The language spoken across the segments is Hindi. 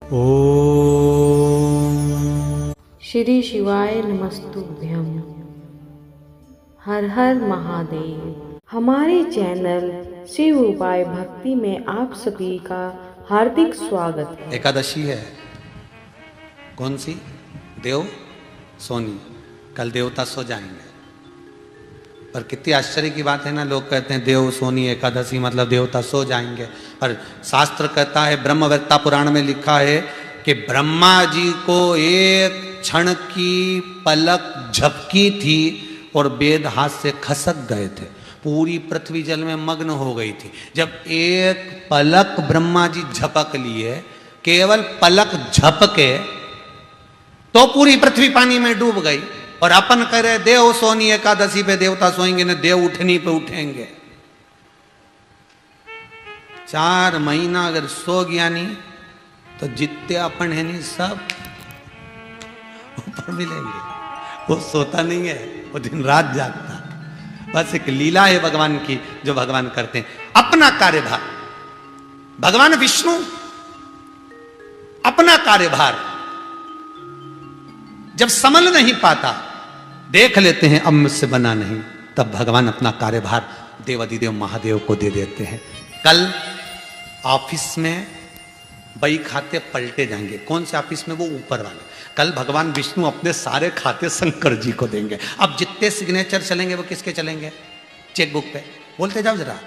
ओम श्री शिवाय नमस्तुभ्यम। हर हर महादेव। हमारे चैनल शिव उपाय भक्ति में आप सभी का हार्दिक स्वागत है। एकादशी है, कौन सी? देव सोनी। कल देवता सो जाएंगे। पर कितनी आश्चर्य की बात है ना, लोग कहते हैं देव सोनी एकादशी मतलब देवता सो जाएंगे, पर शास्त्र कहता है, ब्रह्मवेत्ता पुराण में लिखा है कि ब्रह्मा जी को एक क्षण की पलक झपकी थी और वेद हाथ से खसक गए थे, पूरी पृथ्वी जल में मग्न हो गई थी। जब एक पलक ब्रह्मा जी झपक लिए, केवल पलक झपके, तो पूरी पृथ्वी पानी में डूब गई। और अपन कह रहे देव सोनी एकादशी पे देवता सोएंगे न, देव उठनी पे उठेंगे। 4 महीना अगर सो गया नहीं तो जितने अपन है नहीं सब ऊपर मिलेंगे। वो सोता नहीं है, वो दिन रात जागता। बस एक लीला है भगवान की जो भगवान करते हैं। अपना कार्यभार भगवान विष्णु अपना कार्यभार जब संभल नहीं पाता, देख लेते हैं अब मुझसे बना नहीं, तब भगवान अपना कार्यभार देवाधिदेव महादेव को दे देते हैं। कल ऑफिस में बही खाते पलटे जाएंगे। कौन से ऑफिस में? वो ऊपर वाले। कल भगवान विष्णु अपने सारे खाते शंकर जी को देंगे। अब जितने सिग्नेचर चलेंगे वो किसके चलेंगे? चेकबुक पे बोलते जाओ जरा,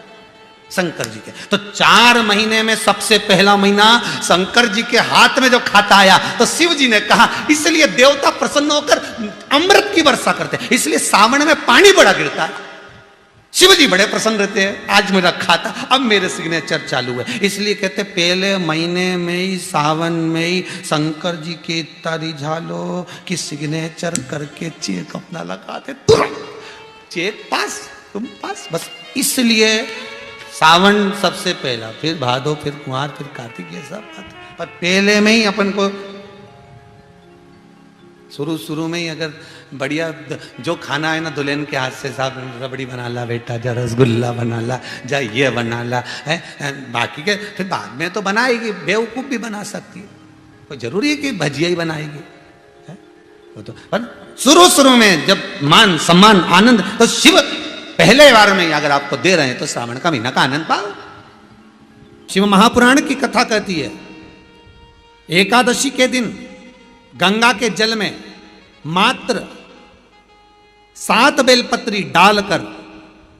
शंकर जी के। तो 4 महीने में सबसे पहला महीना शंकर जी के हाथ में जो खाता आया, तो शिव जी ने कहा, इसलिए देवता प्रसन्न होकर अमृत की वर्षा करते हैं, इसलिए सावन में पानी बड़ा गिरता है। शिव जी बड़े प्रसन्न रहते हैं, आज मेरा खाता, अब मेरे सिग्नेचर चालू है। इसलिए कहते पहले महीने में ही, सावन में ही शंकर जी के इतना रिझालो कि सिग्नेचर करके चेक अपना लगाते, तुरंत चेक पास, तुम पास। बस इसलिए सावन सबसे पहला, फिर भादो, फिर कुंवार, फिर कार्तिक, ये सब बात। पर पहले में ही अपन को शुरू में ही अगर बढ़िया जो खाना है ना, दुल्हन के हाथ से, साहब रबड़ी बना ला बेटा, जा रसगुल्ला बना ला, जा ये बना ला है, बाकी के फिर बाद में तो बनाएगी, बेवकूफ़ भी बना सकती है, कोई जरूरी है कि भजिया ही बनाएगी है? वो तो पर शुरू में जब मान सम्मान आनंद, तो शिव पहले बार में अगर आपको दे रहे हैं तो श्रावण का महीना का आनंद पाओ। शिव महापुराण की कथा कहती है, एकादशी के दिन गंगा के जल में मात्र 7 बेलपत्री डालकर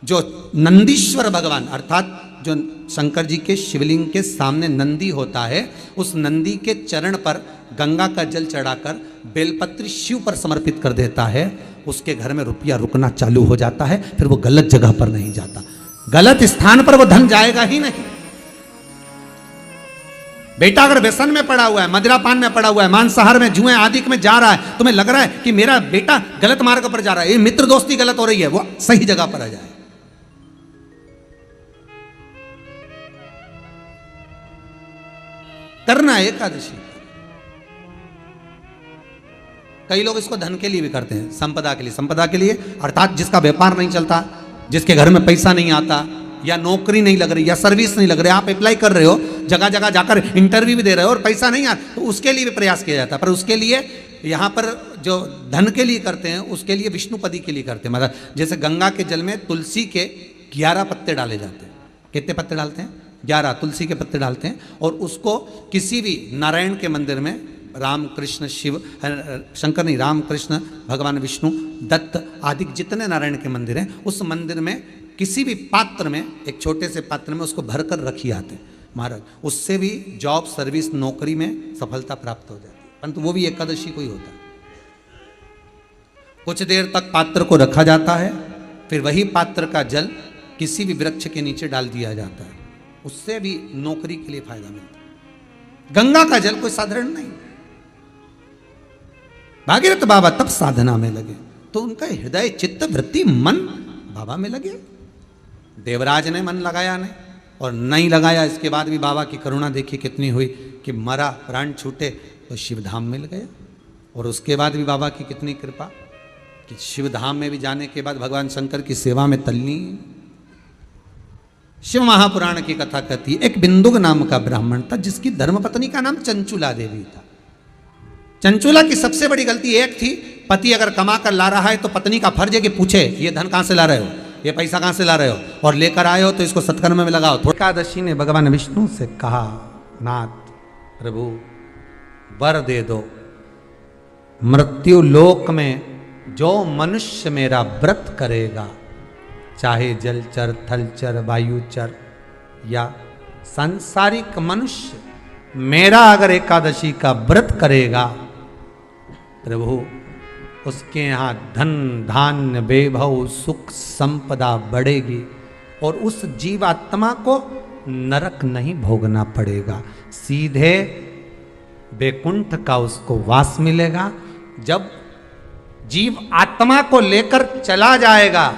जो नंदीश्वर भगवान, अर्थात जो शंकर जी के शिवलिंग के सामने नंदी होता है, उस नंदी के चरण पर गंगा का जल चढ़ाकर बेलपत्री शिव पर समर्पित कर देता है, उसके घर में रुपया रुकना चालू हो जाता है। फिर वो गलत जगह पर नहीं जाता, गलत स्थान पर वो धन जाएगा ही नहीं। बेटा अगर व्यसन में पड़ा हुआ है, मदिरापान में पड़ा हुआ है, मांसाहार में, जुए आदि में जा रहा है, तुम्हें लग रहा है कि मेरा बेटा गलत मार्ग पर जा रहा है, ये मित्र दोस्ती गलत हो रही है, वो सही जगह पर आ जाए। करना है एकादशी। कई लोग इसको धन के लिए भी करते हैं, संपदा के लिए। संपदा के लिए अर्थात जिसका व्यापार नहीं चलता, जिसके घर में पैसा नहीं आता, या नौकरी नहीं लग रही, या सर्विस नहीं लग रही, आप अप्लाई कर रहे हो, जगह जगह जाकर इंटरव्यू भी दे रहे हो और पैसा नहीं आता, तो उसके लिए भी प्रयास किया जाता है। पर उसके लिए यहाँ पर जो धन के लिए करते हैं, उसके लिए विष्णुपदी के लिए करते हैं। मतलब जैसे गंगा के जल में तुलसी के 11 पत्ते डाले जाते हैं। कितने पत्ते डालते हैं? 11 तुलसी के पत्ते डालते हैं, और उसको किसी भी नारायण के मंदिर में, राम कृष्ण शिव, शंकर नहीं, राम कृष्ण भगवान विष्णु, दत्त आदि जितने नारायण के मंदिर हैं, उस मंदिर में किसी भी पात्र में, एक छोटे से पात्र में उसको भरकर रखी आते हैं महाराज। उससे भी जॉब, सर्विस, नौकरी में सफलता प्राप्त हो जाती है। परंतु वो भी एकादशी को ही होता है। कुछ देर तक पात्र को रखा जाता है, फिर वही पात्र का जल किसी भी वृक्ष के नीचे डाल दिया जाता है, उससे भी नौकरी के लिए फायदा मिलता है। गंगा का जल कोई साधारण नहीं। भागीरथ बाबा तब साधना में लगे, तो उनका हृदय, चित्त, वृत्ति, मन बाबा में लगे। देवराज ने मन लगाया नहीं, और नहीं लगाया, इसके बाद भी बाबा की करुणा देखिए कितनी हुई कि मरा, प्राण छूटे तो शिवधाम मिल गया। और उसके बाद भी बाबा की कितनी कृपा कि शिवधाम में भी जाने के बाद भगवान शंकर की सेवा में तल्लीन। शिव महापुराण की कथा कहती है, एक बिंदुक नाम का ब्राह्मण था जिसकी धर्मपत्नी का नाम चंचुला देवी था। चंचुला की सबसे बड़ी गलती एक थी, पति अगर कमा कर ला रहा है तो पत्नी का फर्ज है कि पूछे ये धन कहाँ से ला रहे हो, ये पैसा कहाँ से ला रहे हो, और लेकर आए हो तो इसको सत्कर्म में लगाओ। तो एकादशी ने भगवान विष्णु से कहा, नाथ प्रभु वर दे दो, मृत्यु लोक में जो मनुष्य मेरा व्रत करेगा, चाहे जलचर थलचर वायुचर या सांसारिक मनुष्य, मेरा अगर एकादशी का व्रत करेगा, प्रभु उसके यहाँ धन धान्य वैभव सुख संपदा बढ़ेगी और उस जीवात्मा को नरक नहीं भोगना पड़ेगा, सीधे वैकुंठ का उसको वास मिलेगा। जब जीव आत्मा को लेकर चला जाएगा,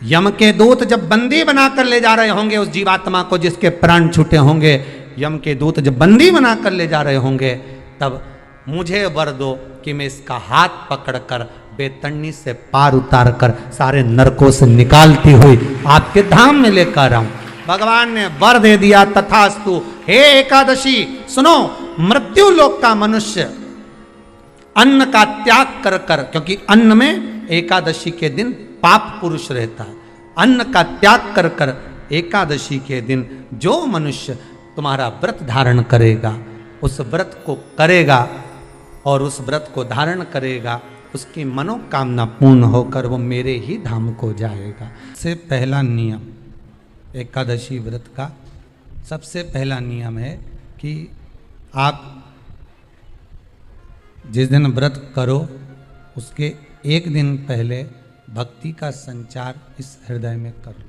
यम के दूत जब बंदी बनाकर ले जा रहे होंगे उस जीवात्मा को जिसके प्राण छूटे होंगे, यम के दूत जब बंदी बनाकर ले जा रहे होंगे, तब मुझे वर दो कि मैं इसका हाथ पकड़कर बेतन्नी से पार उतार कर सारे नरकों से निकालती हुई आपके धाम में लेकर आऊं। भगवान ने वर दे दिया, तथास्तु। हे एकादशी सुनो, मृत्यु लोक का मनुष्य अन्न का त्याग कर कर, क्योंकि अन्न में एकादशी के दिन पाप पुरुष रहता है, अन्न का त्याग कर कर एकादशी के दिन जो मनुष्य तुम्हारा व्रत धारण करेगा, उस व्रत को करेगा और उस व्रत को धारण करेगा, उसकी मनोकामना पूर्ण होकर वो मेरे ही धाम को जाएगा। सबसे पहला नियम एकादशी व्रत का, सबसे पहला नियम है कि आप जिस दिन व्रत करो उसके एक दिन पहले भक्ति का संचार इस हृदय में कर लो।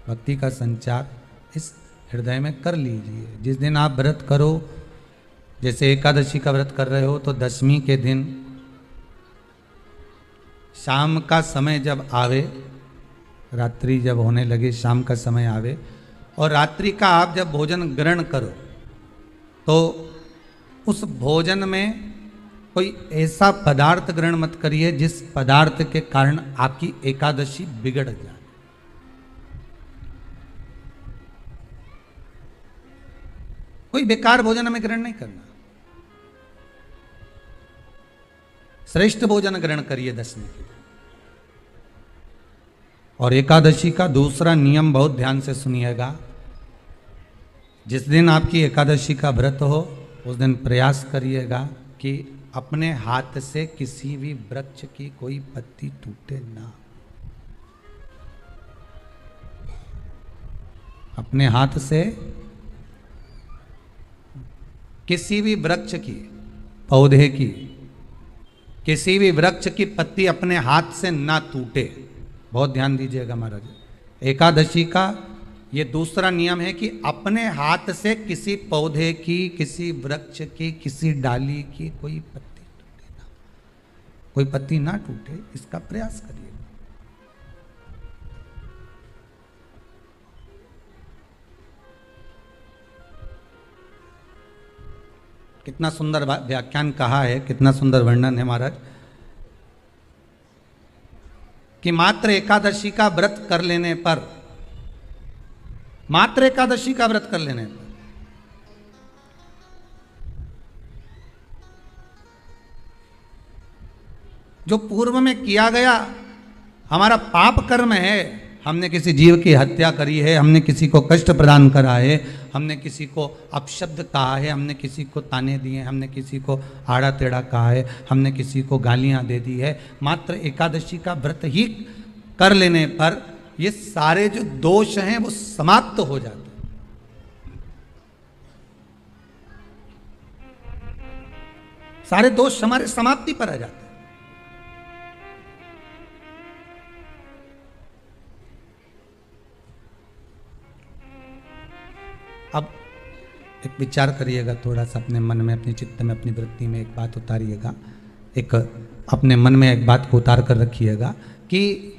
भक्ति का संचार इस हृदय में कर लीजिए। जिस दिन आप व्रत करो, जैसे एकादशी का व्रत कर रहे हो तो दशमी के दिन शाम का समय जब आवे, रात्रि जब होने लगे, शाम का समय आवे और रात्रि का आप जब भोजन ग्रहण करो तो उस भोजन में कोई ऐसा पदार्थ ग्रहण मत करिए जिस पदार्थ के कारण आपकी एकादशी बिगड़ जाए। कोई बेकार भोजन हमें ग्रहण नहीं करना, श्रेष्ठ भोजन ग्रहण करिए दशमी के दिन। और एकादशी का दूसरा नियम बहुत ध्यान से सुनिएगा, जिस दिन आपकी एकादशी का व्रत हो उस दिन प्रयास करिएगा कि अपने हाथ से किसी भी वृक्ष की कोई पत्ती टूटे ना। अपने हाथ से किसी भी वृक्ष की, पौधे की, किसी भी वृक्ष की पत्ती अपने हाथ से ना टूटे। बहुत ध्यान दीजिएगा महाराज। एकादशी का ये दूसरा नियम है कि अपने हाथ से किसी पौधे की, किसी वृक्ष की, किसी डाली की कोई पत्ती टूटे ना, कोई पत्ती ना टूटे, इसका प्रयास करिए। कितना सुंदर व्याख्यान कहा है, कितना सुंदर वर्णन है महाराज, कि मात्र एकादशी का व्रत कर लेने पर, मात्र एकादशी का व्रत कर लेने पर जो पूर्व में किया गया हमारा पाप कर्म है, हमने किसी जीव की हत्या करी है, हमने किसी को कष्ट प्रदान करा है, हमने किसी को अपशब्द कहा है, हमने किसी को ताने दिए, हमने किसी को आड़ा टेढ़ा कहा है, हमने किसी को गालियां दे दी है, मात्र एकादशी का व्रत ही कर लेने पर ये सारे जो दोष हैं वो समाप्त हो जाते हैं। सारे दोष हमारे समाप्ति पर आ जाते हैं। अब एक विचार करिएगा थोड़ा सा अपने मन में, अपने चित्त में, अपनी वृत्ति में एक बात उतारिएगा, एक अपने मन में एक बात को उतार कर रखिएगा कि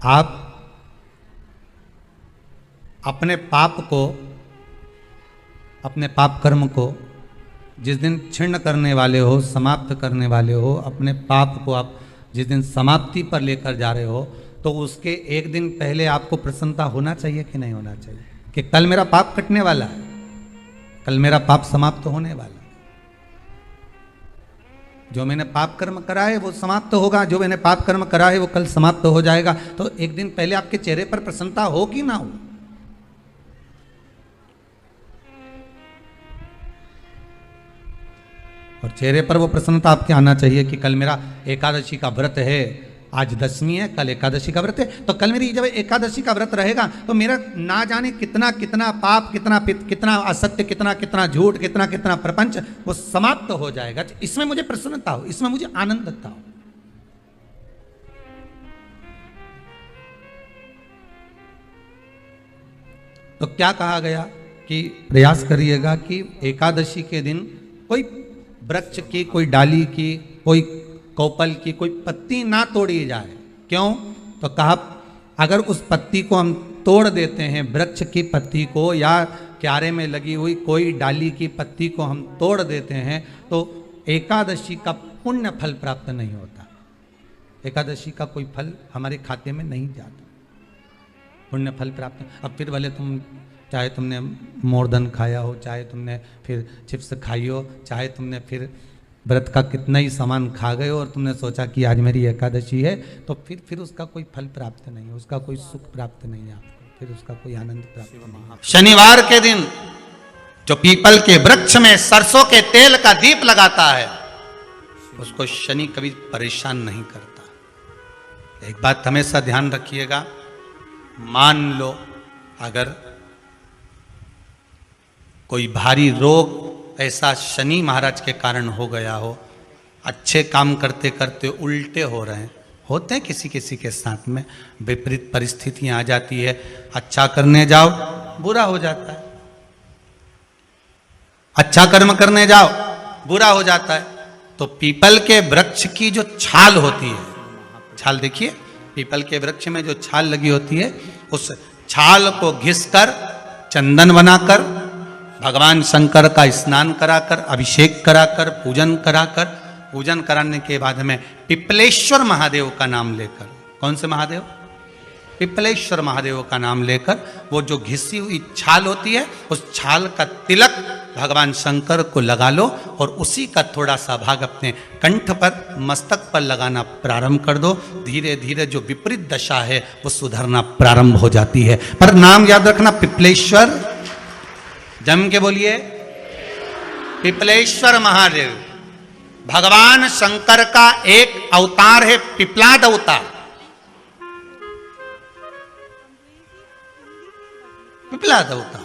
आप अपने पाप को, अपने पाप कर्म को जिस दिन छिन्न करने वाले हो, समाप्त करने वाले हो, अपने पाप को आप जिस दिन समाप्ति पर लेकर जा रहे हो, तो उसके एक दिन पहले आपको प्रसन्नता होना चाहिए कि नहीं होना चाहिए कि कल मेरा पाप कटने वाला है, कल मेरा पाप समाप्त होने वाला है। जो मैंने पाप कर्म करा है वो समाप्त होगा, जो मैंने पाप कर्म करा है वो कल समाप्त हो जाएगा। तो एक दिन पहले आपके चेहरे पर प्रसन्नता हो कि ना हो। और चेहरे पर वो प्रसन्नता आपके आना चाहिए कि कल मेरा एकादशी का व्रत है, आज दशमी है, कल एकादशी का व्रत है, तो कल मेरी जब एकादशी का व्रत रहेगा तो मेरा ना जाने कितना कितना पाप, कितना कितना असत्य, कितना कितना झूठ, कितना कितना प्रपंच वो समाप्त हो जाएगा। इसमें मुझे प्रसन्नता हो, इसमें मुझे आनंदता हो। तो क्या कहा गया कि प्रयास करिएगा कि एकादशी के दिन कोई वृक्ष की, कोई डाली की, कोई कोपल की कोई पत्ती ना तोड़ी जाए। क्यों? तो कहा अगर उस पत्ती को हम तोड़ देते हैं, वृक्ष की पत्ती को या क्यारे में लगी हुई कोई डाली की पत्ती को हम तोड़ देते हैं तो एकादशी का पुण्य फल प्राप्त नहीं होता। एकादशी का कोई फल हमारे खाते में नहीं जाता, पुण्य फल प्राप्त। अब फिर भले तुम चाहे तुमने मोरधन खाया हो, चाहे तुमने फिर चिप्स खाई हो, चाहे तुमने फिर व्रत का कितना ही सामान खा गए हो और तुमने सोचा कि आज मेरी एकादशी है, तो फिर उसका कोई फल प्राप्त नहीं है, उसका कोई सुख प्राप्त नहीं है आपको, फिर उसका कोई आनंद प्राप्त नहीं। शनिवार के दिन जो पीपल के वृक्ष में सरसों के तेल का दीप लगाता है उसको शनि कभी परेशान नहीं करता। एक बात हमेशा ध्यान रखिएगा, मान लो अगर कोई भारी रोग ऐसा शनि महाराज के कारण हो गया हो, अच्छे काम करते करते उल्टे हो रहे हैं, होते हैं किसी किसी के साथ में, विपरीत परिस्थितियां आ जाती है, अच्छा करने जाओ बुरा हो जाता है, अच्छा कर्म करने जाओ बुरा हो जाता है। तो पीपल के वृक्ष की जो छाल होती है, छाल देखिए, पीपल के वृक्ष में जो छाल लगी होती है उस छाल को घिसकर चंदन बनाकर भगवान शंकर का स्नान कराकर, अभिषेक कराकर, पूजन कराने के बाद में पिपलेश्वर महादेव का नाम लेकर, कौन से महादेव? पिपलेश्वर महादेव का नाम लेकर वो जो घिसी हुई छाल होती है उस छाल का तिलक भगवान शंकर को लगा लो और उसी का थोड़ा सा भाग अपने कंठ पर, मस्तक पर लगाना प्रारंभ कर दो। धीरे धीरे जो विपरीत दशा है वो सुधरना प्रारंभ हो जाती है। पर नाम याद रखना, पिपलेश्वर, जम के बोलिए, पिपलेश्वर महादेव भगवान शंकर का एक अवतार है, पिपलाद अवतार। पिपलाद अवतार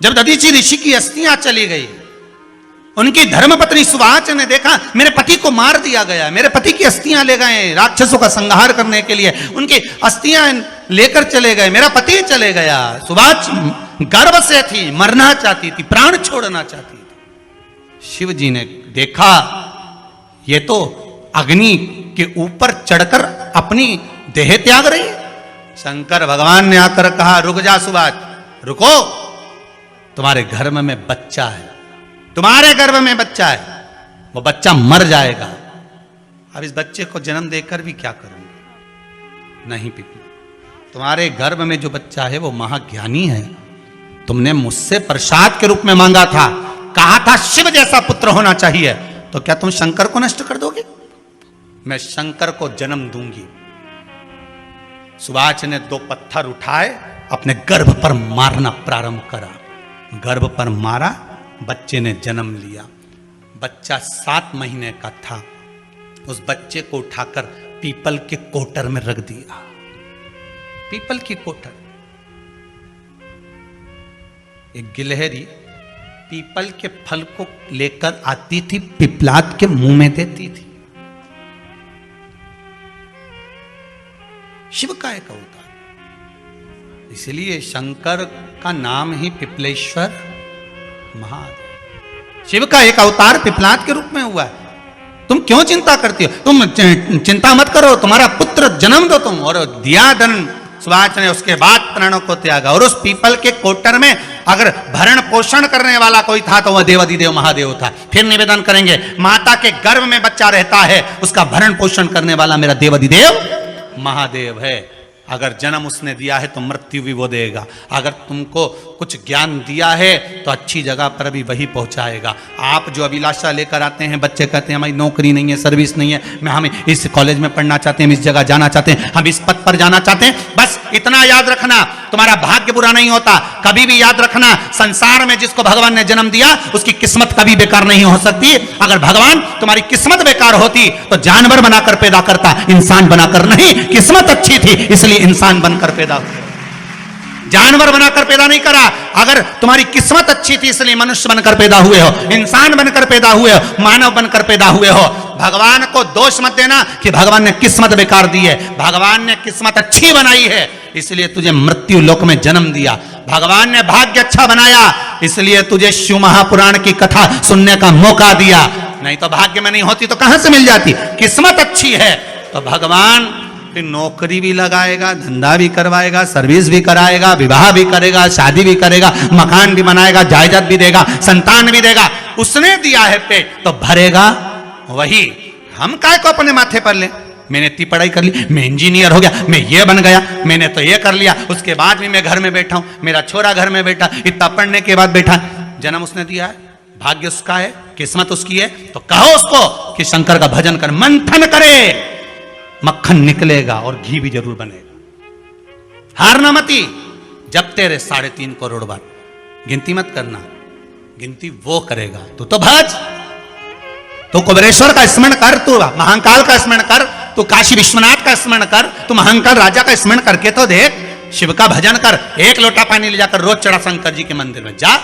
जब दधीचि ऋषि की अस्थियां चली गई, उनकी धर्मपत्नी सुवाच ने देखा मेरे पति को मार दिया गया, मेरे पति की अस्थियां ले गए राक्षसों का संहार करने के लिए, उनकी अस्थियां लेकर चले गए, मेरा पति चले गया। सुवाच गर्व से थी, मरना चाहती थी, प्राण छोड़ना चाहती थी। शिव जी ने देखा ये तो अग्नि के ऊपर चढ़कर अपनी देह त्याग रही है। शंकर भगवान ने आकर कहा रुक जा सुवाच, रुको, तुम्हारे गर्भ में बच्चा है, तुम्हारे गर्भ में बच्चा है, वो बच्चा मर जाएगा। अब इस बच्चे को जन्म देकर भी क्या करूंगी? नहीं पिपली, तुम्हारे गर्भ में जो बच्चा है वो महाज्ञानी है, तुमने मुझसे प्रसाद के रूप में मांगा था, कहा था शिव जैसा पुत्र होना चाहिए, तो क्या तुम शंकर को नष्ट कर दोगे? मैं शंकर को जन्म दूंगी। सुवाच ने 2 पत्थर उठाए, अपने गर्भ पर मारना प्रारंभ करा, गर्भ पर मारा, बच्चे ने जन्म लिया। बच्चा 7 महीने का था। उस बच्चे को उठाकर पीपल के कोटर में रख दिया। पीपल की कोटर, एक गिलहरी पीपल के फल को लेकर आती थी, पिपलाद के मुंह में देती थी। शिव का एक अवतार, इसलिए शंकर का नाम ही पिपलेश्वर महादेव। शिव का एक अवतार पिपलाद के रूप में हुआ है। तुम क्यों चिंता करती हो? तुम चिंता मत करो, तुम्हारा पुत्र जन्म दो तुम, और दिया धन सुभाष ने उसके बाद प्राणों को त्यागा। और उस पीपल के कोटर में अगर भरण पोषण करने वाला कोई था तो वह देवाधिदेव महादेव था। फिर निवेदन करेंगे, माता के गर्भ में बच्चा रहता है, उसका भरण पोषण करने वाला मेरा देवाधिदेव महादेव है। अगर जन्म उसने दिया है तो मृत्यु भी वो देगा। अगर तुमको कुछ ज्ञान दिया है तो अच्छी जगह पर भी वही पहुंचाएगा। आप जो अभिलाषा लेकर आते हैं, बच्चे कहते हैं हमारी नौकरी नहीं है, सर्विस नहीं है, हम इस कॉलेज में पढ़ना चाहते हैं, हम इस जगह जाना चाहते हैं, हम इस पद पर जाना चाहते हैं, बस इतना याद रखना, तुम्हारा भाग्य बुरा नहीं होता। कभी भी याद रखना, संसार में जिसको भगवान ने जन्म दिया उसकी किस्मत कभी बेकार नहीं हो सकती। अगर भगवान तुम्हारी किस्मत बेकार होती तो जानवर बनाकर पैदा करता, इंसान बनाकर नहीं। किस्मत अच्छी थी इसलिए इंसान बनकर पैदा हुआ, जानवर बनाकर पैदा नहीं करा। अगर तुम्हारी किस्मत अच्छी थी इसलिए मनुष्य बनकर पैदा हुए हो, इंसान बनकर पैदा हुए हो, मानव बनकर पैदा हुए हो। भगवान को दोष मत देना कि भगवान ने किस्मत बेकार दी है। भगवान ने किस्मत अच्छी बनाई है इसलिए तुझे मृत्यु लोक में जन्म दिया। भगवान ने भाग्य अच्छा बनाया इसलिए तुझे शिव महापुराण की कथा सुनने का मौका दिया। नहीं तो भाग्य में नहीं होती तो कहां से मिल जाती। किस्मत अच्छी है तो भगवान फिर नौकरी भी लगाएगा, धंधा भी करवाएगा, सर्विस भी कराएगा, विवाह भी करेगा, शादी भी करेगा, मकान भी बनाएगा, जायदाद भी देगा, संतान भी देगा। उसने दिया है पेट तो भरेगा वही। हम काय को अपने माथे पर ले, मैंने इतनी पढ़ाई कर ली, मैं इंजीनियर हो गया, मैं ये बन गया, मैंने तो ये कर लिया, उसके बाद भी मैं घर में बैठा हूं, मेरा छोरा घर में बैठा, इतना पढ़ने के बाद बैठा। जन्म उसने दिया है, भाग्य उसका है, किस्मत उसकी है, तो कहो उसको कि शंकर का भजन कर, मंथन करे, मक्खन निकलेगा और घी भी जरूर बनेगा। हारना मती। जब तेरे 3.5 करोड़ बार गिनती मत करना, गिनती वो करेगा। तू तो भज, तू कुबेरेश्वर का स्मरण कर, तू महाकाल का स्मरण कर, तू काशी विश्वनाथ का स्मरण कर, तू महाकाल राजा का स्मरण करके तो देख। शिव का भजन कर, 1 लोटा पानी ले जाकर रोज चढ़ा शंकर जी के मंदिर में जा।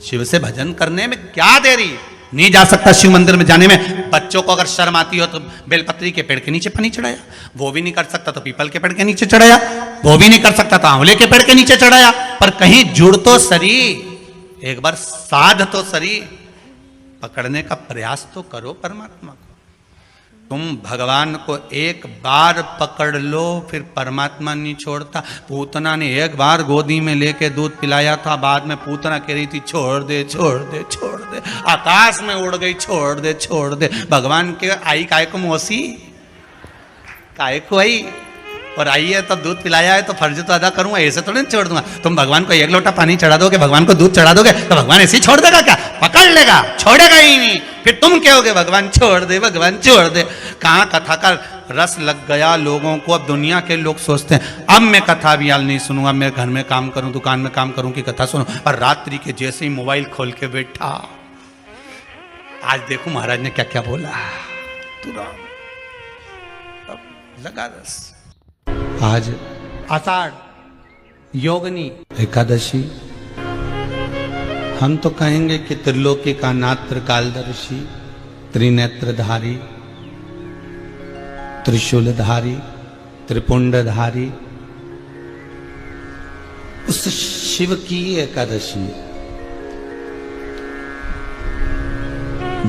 शिव से भजन करने में क्या देरी। नहीं जा सकता शिव मंदिर में जाने में। बच्चों को अगर शर्म आती हो तो बेलपत्री के पेड़ के नीचे पानी चढ़ाया, वो भी नहीं कर सकता तो पीपल के पेड़ के नीचे चढ़ाया, वो भी नहीं कर सकता तो आंवले के पेड़ के नीचे चढ़ाया। पर कहीं जुड़ तो सरी, एक बार साध तो सरी, पकड़ने का प्रयास तो करो परमात्मा को। तुम भगवान को एक बार पकड़ लो फिर परमात्मा नहीं छोड़ता। पूतना ने एक बार गोदी में लेके दूध पिलाया था, बाद में पूतना कह रही थी छोड़ दे छोड़ दे छोड़ दे, आकाश में उड़ गई, छोड़ दे छोड़ दे। भगवान के आई काय को मौसी, काय को आई, और आई है तो दूध पिलाया है तो फर्ज तो अदा करूंगा, ऐसे थोड़ी नहीं छोड़ दूंगा। तुम भगवान को 1 लोटा पानी चढ़ा दोगे, भगवान को दूध चढ़ा दोगे तो भगवान ऐसे ही छोड़ देगा क्या? पकड़ लेगा, छोड़ेगा ही नहीं। फिर तुम कहोगे भगवान छोड़ दे, भगवान छोड़ दे। कहाँ कथा का रस लग गया लोगों को। अब दुनिया के लोग सोचते हैं अब मैं कथा भी हाल नहीं सुनूंगा, मैं घर में काम करूं, दुकान में काम करूं कि कथा सुनूं। और रात्रि के जैसे ही मोबाइल खोल के बैठा, आज देखो महाराज ने क्या क्या बोला, तुरंत लगा रस। आज आषाढ़ योगिनी एकादशी, हम तो कहेंगे कि त्रिलोकी का नाथ त्रिकालदर्शी, त्रिनेत्रधारी, त्रिशूलधारी, त्रिपुंडधारी, उस शिव की एकादशी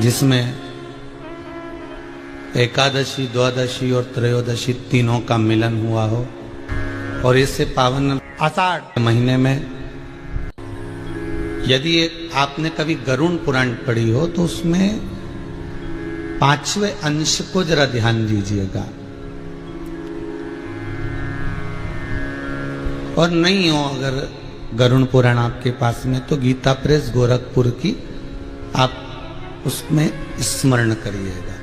जिसमें एकादशी, द्वादशी और त्रयोदशी तीनों का मिलन हुआ हो। और इससे पावन आषाढ़ महीने में यदि आपने कभी गरुड़ पुराण पढ़ी हो तो उसमें 5वें अंश को जरा ध्यान दीजिएगा। और नहीं हो अगर गरुड़ पुराण आपके पास में तो गीता प्रेस गोरखपुर की आप उसमें स्मरण करिएगा।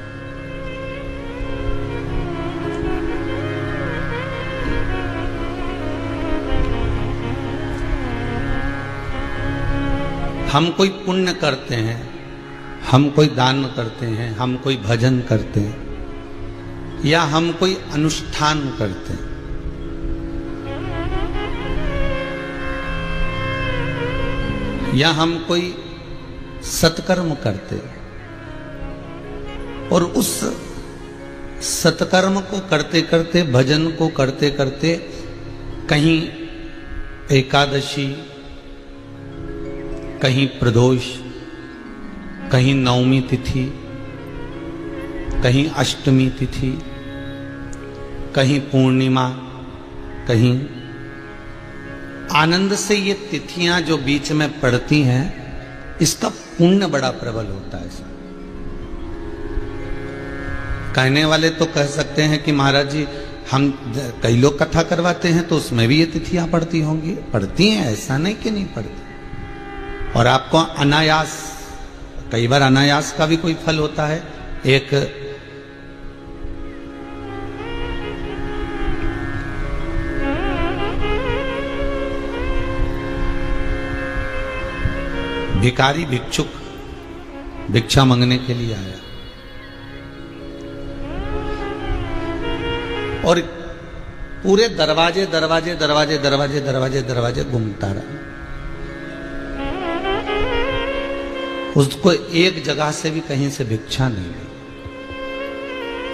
हम कोई पुण्य करते हैं, हम कोई दान करते हैं, हम कोई भजन करते हैं, या हम कोई अनुष्ठान करते हैं, या हम कोई सत्कर्म करते हैं, और उस सत्कर्म को करते करते, भजन को करते करते कहीं एकादशी, कहीं प्रदोष, कहीं नवमी तिथि, कहीं अष्टमी तिथि, कहीं पूर्णिमा, कहीं आनंद से ये तिथियां जो बीच में पड़ती हैं, इसका पुण्य बड़ा प्रबल होता है। कहने वाले तो कह सकते हैं कि महाराज जी हम कई लोग कथा करवाते हैं तो उसमें भी ये तिथियां पड़ती होंगी। पड़ती हैं, ऐसा नहीं कि नहीं पड़ती। और आपको अनायास, कई बार अनायास का भी कोई फल होता है। एक भिखारी भिक्षुक भिक्षा मांगने के लिए आया और पूरे दरवाजे दरवाजे दरवाजे दरवाजे दरवाजे दरवाजे घूमता रहा। उसको एक जगह से भी कहीं से भिक्षा नहीं मिली।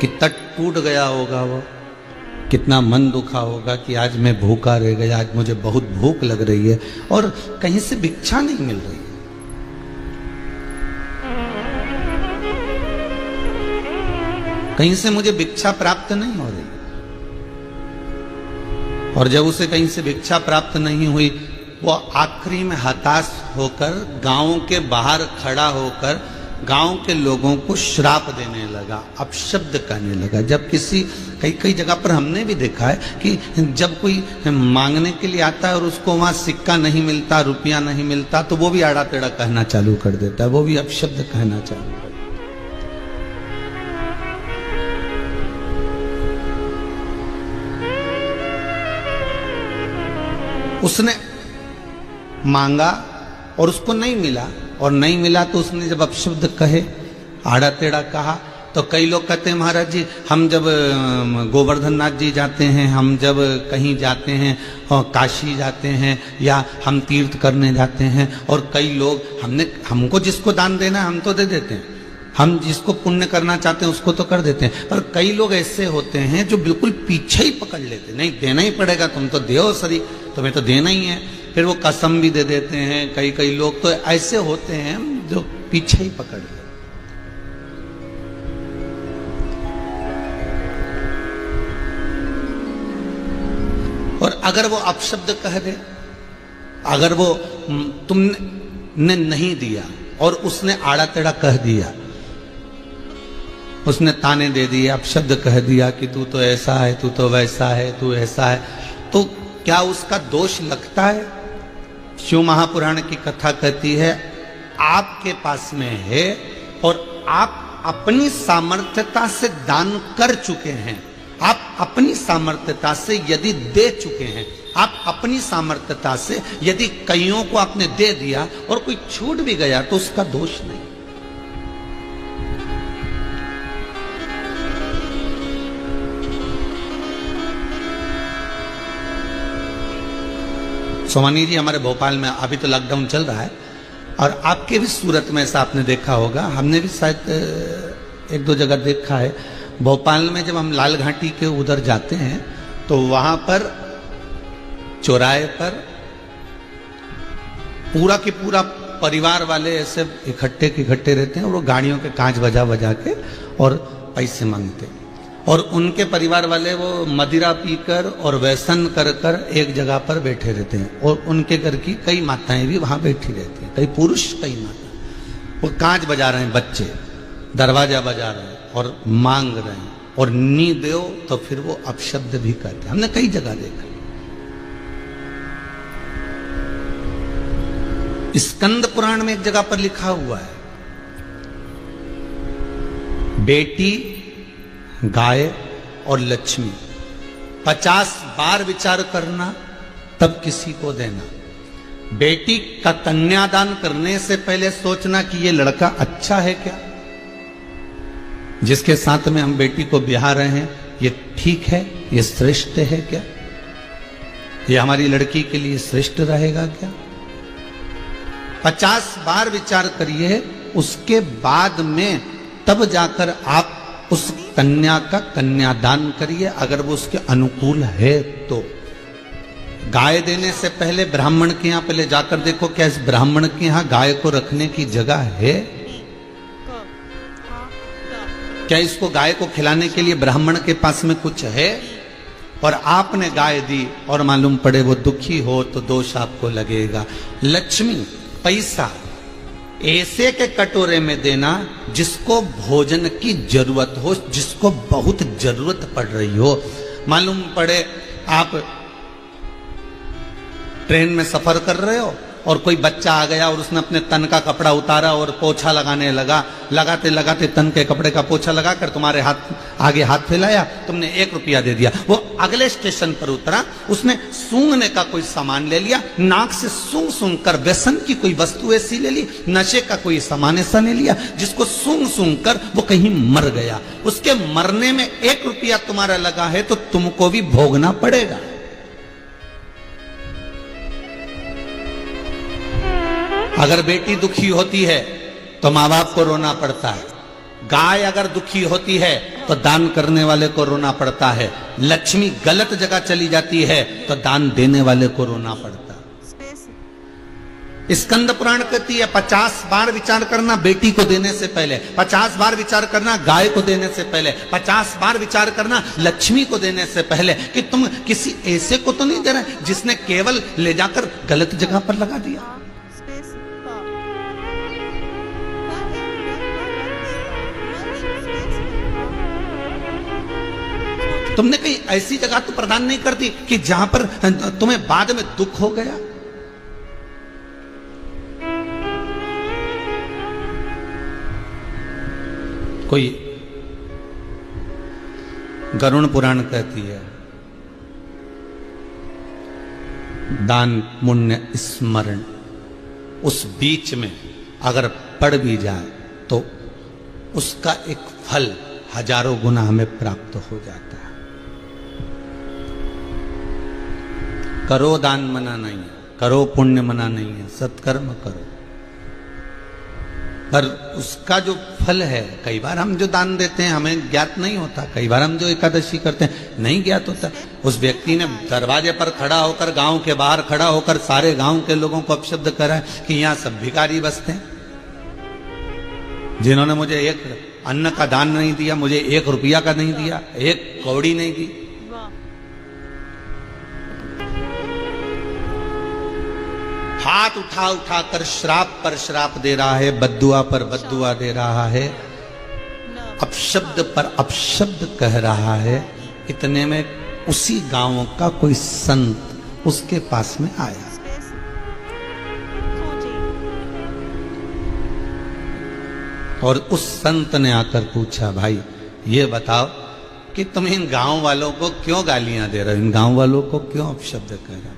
कितना टूट गया होगा वो, कितना मन दुखा होगा कि आज मैं भूखा रह गया, आज मुझे बहुत भूख लग रही है और कहीं से भिक्षा नहीं मिल रही है। कहीं से मुझे भिक्षा प्राप्त नहीं हो रही। और जब उसे कहीं से भिक्षा प्राप्त नहीं हुई, वो आखिरी में हताश होकर गांव के बाहर खड़ा होकर गांव के लोगों को श्राप देने लगा, अपशब्द कहने लगा। जब किसी कई जगह पर हमने भी देखा है कि जब कोई मांगने के लिए आता है और उसको वहां सिक्का नहीं मिलता, रुपया नहीं मिलता, तो वो भी आड़ा टेढ़ा कहना चालू कर देता है, वो भी अपशब्द कहना चालू कर देता है। उसने मांगा और उसको नहीं मिला, और नहीं मिला तो उसने जब अपशब्द कहे, आड़ा टेढ़ा कहा, तो कई लोग कहते हैं महाराज जी हम जब गोवर्धन नाथ जी जाते हैं, हम जब कहीं जाते हैं और काशी जाते हैं या हम तीर्थ करने जाते हैं, और कई लोग हमको जिसको दान देना है हम तो दे देते हैं, हम जिसको पुण्य करना चाहते हैं उसको तो कर देते हैं, पर कई लोग ऐसे होते हैं जो बिल्कुल पीछे ही पकड़ लेते, नहीं देना ही पड़ेगा, तुम तो देओ सरी, तुम्हें तो देना ही है। फिर वो कसम भी दे देते हैं। कई लोग तो ऐसे होते हैं जो पीछे ही पकड़ लेते। और अगर वो अपशब्द कह दे, अगर वो तुमने नहीं दिया और उसने आड़ा टेढ़ा कह दिया, उसने ताने दे दिए, अपशब्द कह दिया कि तू तो ऐसा है, तू तो वैसा है, तू ऐसा है, तो क्या उसका दोष लगता है? शिव महापुराण की कथा कहती है आपके पास में है और आप अपनी सामर्थ्यता से दान कर चुके हैं, आप अपनी सामर्थ्यता से यदि दे चुके हैं, आप अपनी सामर्थ्यता से यदि कईयों को आपने दे दिया और कोई छूट भी गया तो उसका दोष नहीं। सोमानी जी हमारे भोपाल में अभी तो लॉकडाउन चल रहा है और आपके भी सूरत में ऐसा आपने देखा होगा, हमने भी शायद एक दो जगह देखा है। भोपाल में जब हम लाल घाटी के उधर जाते हैं तो वहां पर चौराहे पर पूरा के पूरा परिवार वाले ऐसे इकट्ठे रहते हैं और वो गाड़ियों के कांच बजा बजा के और पैसे मांगते हैं, और उनके परिवार वाले वो मदिरा पीकर और व्यसन कर कर एक जगह पर बैठे रहते हैं, और उनके घर की कई माताएं भी वहां बैठी रहती हैं, कई पुरुष कई माता, वो कांच बजा रहे हैं, बच्चे दरवाजा बजा रहे हैं और मांग रहे हैं, और नी दो तो फिर वो अपशब्द भी कहते हैं। हमने कई जगह देखा। स्कंद पुराण में एक जगह पर लिखा हुआ है, बेटी, गाय और लक्ष्मी 50 बार विचार करना तब किसी को देना। बेटी का कन्यादान करने से पहले सोचना कि ये लड़का अच्छा है क्या, जिसके साथ में हम बेटी को ब्याह रहे हैं ये ठीक है, ये श्रेष्ठ है क्या, ये हमारी लड़की के लिए श्रेष्ठ रहेगा क्या। 50 बार विचार करिए, उसके बाद में तब जाकर आप उस कन्या का कन्यादान करिए, अगर वो उसके अनुकूल है तो। गाय देने से पहले ब्राह्मण के यहाँ पहले जाकर देखो क्या इस ब्राह्मण के यहाँ गाय को रखने की जगह है, क्या इसको गाय को खिलाने के लिए ब्राह्मण के पास में कुछ है। और आपने गाय दी और मालूम पड़े वो दुखी हो तो दोष आपको लगेगा। लक्ष्मी, पैसा ऐसे के कटोरे में देना जिसको भोजन की जरूरत हो, जिसको बहुत जरूरत पड़ रही हो। मालूम पड़े आप ट्रेन में सफर कर रहे हो और कोई बच्चा आ गया और उसने अपने तन का कपड़ा उतारा और पोछा लगाने लगा। लगाते लगाते तन के कपड़े का पोछा लगाकर तुम्हारे हाथ आगे हाथ फैलाया, तुमने 1 रुपया दे दिया। वो अगले स्टेशन पर उतरा, उसने सूंघने का कोई सामान ले लिया, नाक से सूंघ सूंघ कर व्यसन की कोई वस्तु ऐसी ले ली, नशे का कोई सामान ऐसा ले लिया जिसको सूंघ सूंघ कर वो कहीं मर गया। उसके मरने में 1 रुपया तुम्हारा लगा है तो तुमको भी भोगना पड़ेगा। अगर बेटी दुखी होती है तो माँ बाप को रोना पड़ता है। गाय अगर दुखी होती है तो दान करने वाले को रोना पड़ता है। लक्ष्मी गलत जगह चली जाती है तो दान देने वाले को रोना पड़ता है। स्कंद पुराण कहती है 50 बार विचार करना बेटी को देने से पहले, 50 बार विचार करना गाय को देने से पहले, 50 बार विचार करना लक्ष्मी को देने से पहले कि तुम किसी ऐसे को तो नहीं दे रहे जिसने केवल ले जाकर गलत जगह पर लगा दिया। तुमने कहीं ऐसी जगह तो प्रदान नहीं करती कि जहां पर तुम्हें बाद में दुख हो गया। कोई गरुण पुराण कहती है दान पुण्य स्मरण, उस बीच में अगर पड़ भी जाए तो उसका एक फल हजारों गुना हमें प्राप्त हो जाता है। करो दान मना नहीं है, करो पुण्य मना नहीं है, सत्कर्म करो, पर उसका जो फल है, कई बार हम जो दान देते हैं हमें ज्ञात नहीं होता, कई बार हम जो एकादशी करते हैं नहीं ज्ञात होता। उस व्यक्ति ने दरवाजे पर खड़ा होकर, गांव के बाहर खड़ा होकर सारे गांव के लोगों को अपशब्द करा कि यहां सब भिखारी बसते हैं, जिन्होंने मुझे 1 अन्न का दान नहीं दिया, मुझे 1 रुपया का नहीं दिया, 1 कौड़ी नहीं दी। हाथ उठा उठा कर श्राप पर श्राप दे रहा है, बद्दुआ पर बद्दुआ दे रहा है, अपशब्द पर अपशब्द कह रहा है। इतने में उसी गांव का कोई संत उसके पास में आया। और उस संत ने आकर पूछा, भाई ये बताओ कि तुम इन गांव वालों को क्यों गालियां दे रहे हो, इन गांव वालों को क्यों अपशब्द कह रहे हो,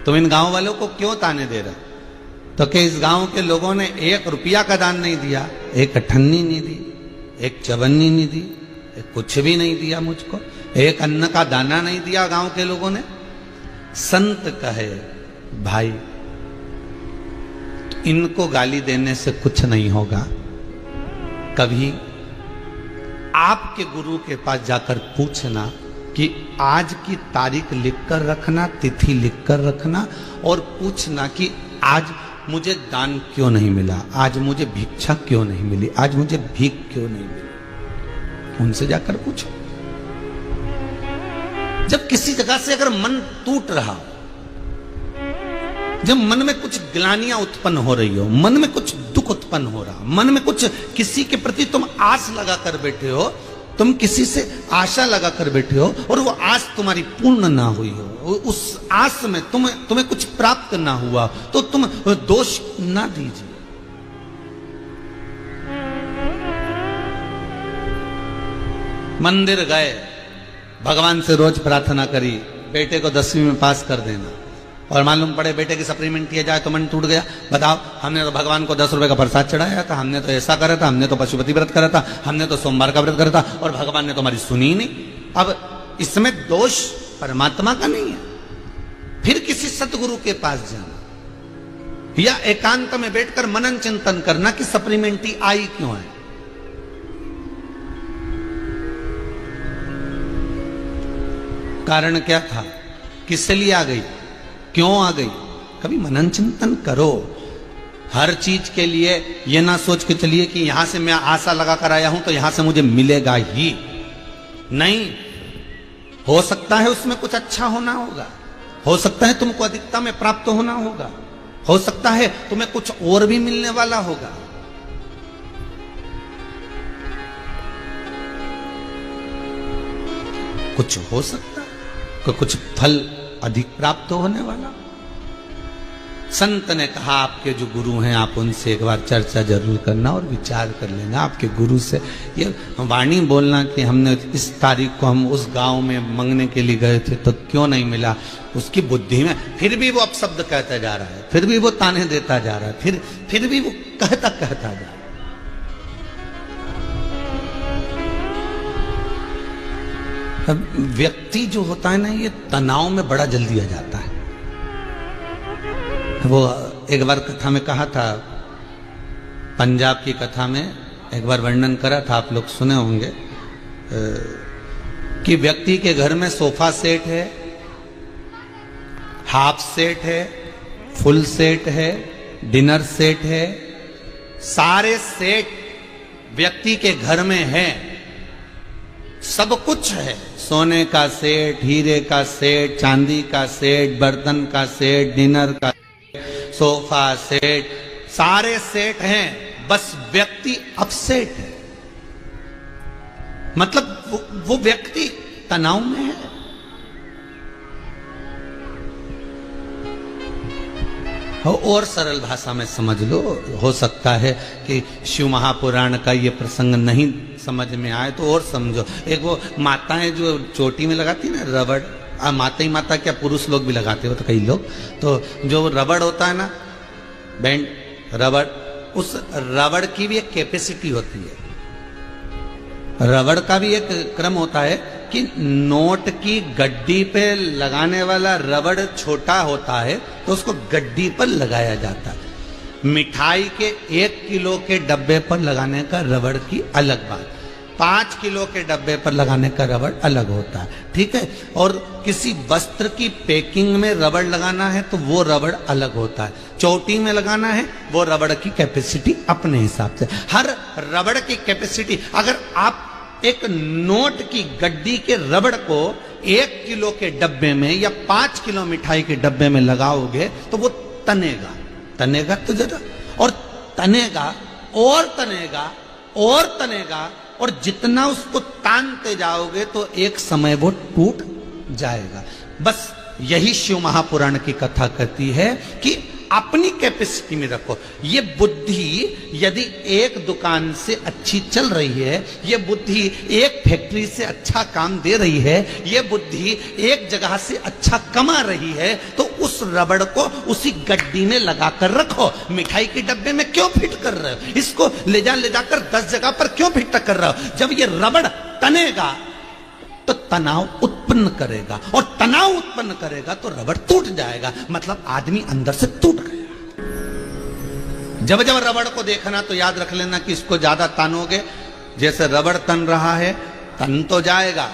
तुम इन गांव वालों को क्यों ताने दे रहे हो? तो कि इस गांव के लोगों ने 1 रुपया का दान नहीं दिया, 1 अठन्नी नहीं दी, 1 चवन्नी नहीं दी, कुछ भी नहीं दिया मुझको, 1 अन्न का दाना नहीं दिया गांव के लोगों ने। संत कहे, भाई तो इनको गाली देने से कुछ नहीं होगा, कभी आपके गुरु के पास जाकर पूछना कि आज की तारीख लिखकर रखना, तिथि लिखकर रखना, और पूछना कि आज मुझे दान क्यों नहीं मिला, आज मुझे भिक्षा क्यों नहीं मिली, आज मुझे भीख क्यों नहीं मिली। उनसे जाकर पूछो। जब किसी जगह से अगर मन टूट रहा, जब मन में कुछ ग्लानियां उत्पन्न हो रही हो, मन में कुछ दुख उत्पन्न हो रहा, मन में कुछ किसी के प्रति तुम आस लगा कर बैठे हो, तुम किसी से आशा लगा कर बैठे हो और वो आस तुम्हारी पूर्ण ना हुई हो, उस आस में तुम्हें कुछ प्राप्त ना हुआ, तो तुम दोष ना दीजिए। मंदिर गए, भगवान से रोज प्रार्थना करी बेटे को 10वीं में पास कर देना, और मालूम पड़े बेटे की सप्लीमेंट किया जाए तो मन टूट गया। बताओ, हमने तो भगवान को 10 रुपए का प्रसाद चढ़ाया था, हमने तो ऐसा करा था, हमने तो पशुपति व्रत करा था, हमने तो सोमवार का व्रत करा था, और भगवान ने तो हमारी सुनी ही नहीं। अब इसमें दोष परमात्मा का नहीं है। फिर किसी सतगुरु के पास जाना या एकांत में बैठकर मनन चिंतन करना कि सप्लीमेंटी आई क्यों है। कारण क्या था, किससे लिए आ गई, क्यों आ गई, कभी मनन चिंतन करो। हर चीज के लिए ये ना सोच के चलिए कि यहां से मैं आशा लगा कर आया हूं तो यहां से मुझे मिलेगा ही नहीं। हो सकता है उसमें कुछ अच्छा होना होगा, हो सकता है तुमको अधिकता में प्राप्त होना होगा, हो सकता है तुम्हें कुछ और भी मिलने वाला होगा। कुछ हो सकता है, कुछ फल अधिक प्राप्त होने वाला। संत ने कहा आपके जो गुरु हैं आप उनसे एक बार चर्चा जरूर करना और विचार कर लेना। आपके गुरु से ये वाणी बोलना कि हमने इस तारीख को हम उस गांव में मंगने के लिए गए थे तो क्यों नहीं मिला, उसकी बुद्धि में फिर भी वो अपशब्द कहता जा रहा है, फिर भी वो ताने देता जा रहा है, फिर भी वो कहता जा रहा है। अब व्यक्ति जो होता है ना ये तनाव में बड़ा जल्दी आ जाता है। वो एक बार कथा में कहा था, पंजाब की कथा में एक बार वर्णन करा था, आप लोग सुने होंगे कि व्यक्ति के घर में सोफा सेट है, हाफ सेट है, फुल सेट है, डिनर सेट है, सारे सेट व्यक्ति के घर में है, सब कुछ है। सोने का सेट, हीरे का सेट, चांदी का सेट, बर्तन का सेट, डिनर का, सोफा सेट, सारे सेट हैं, बस व्यक्ति अपसेट है। मतलब वो व्यक्ति तनाव में है। और सरल भाषा में समझ लो, हो सकता है कि शिव महापुराण का ये प्रसंग नहीं समझ में आए तो और समझो। एक वो माताएं जो चोटी में लगाती है ना रबड़, माता ही माता क्या पुरुष लोग भी लगाते हो तो कई लोग, तो जो रबड़ होता है ना बैंड रबड़, उस रबड़ की भी एक कैपेसिटी होती है। रबड़ का भी एक क्रम होता है कि नोट की गड्डी पे लगाने वाला रबड़ छोटा होता है तो उसको गड्डी पर लगाया जाता है। मिठाई के 1 किलो के डब्बे पर लगाने का रबड़ की अलग बात, 5 किलो के डब्बे पर लगाने का रबड़ अलग होता है, ठीक है। और किसी वस्त्र की पैकिंग में रबड़ लगाना है तो वो रबड़ अलग होता है, चोटी में लगाना है वो रबड़ की कैपेसिटी अपने हिसाब से। हर रबड़ की कैपेसिटी, अगर आप एक नोट की गड्डी के रबड़ को 1 किलो के डब्बे में या 5 किलो मिठाई के डब्बे में लगाओगे तो वो तनेगा, तनेगा तो जरा, और तनेगा और तनेगा और तनेगा, और जितना उसको तानते जाओगे तो एक समय वो टूट जाएगा। बस यही शिव महापुराण की कथा कहती है कि अपनी कैपेसिटी में रखो। ये बुद्धि यदि एक दुकान से अच्छी चल रही है, ये बुद्धि एक फैक्ट्री से अच्छा काम दे रही है, ये बुद्धि एक जगह से अच्छा कमा रही है, तो उस रबड़ को उसी गड्डी में लगा कर रखो। मिठाई के डब्बे में क्यों फिट कर रहे हो, इसको ले जाकर 10 जगह पर क्यों फिट कर रहे हो। जब ये रबड़ तनेगा तो तनाव उत्पन्न करेगा, और तनाव उत्पन्न करेगा तो रबड़ टूट जाएगा, मतलब आदमी अंदर से टूट गया। जब जब रबड़ को देखना तो याद रख लेना कि इसको ज्यादा तानोगे, जैसे रबड़ तन रहा है, तन तो जाएगा,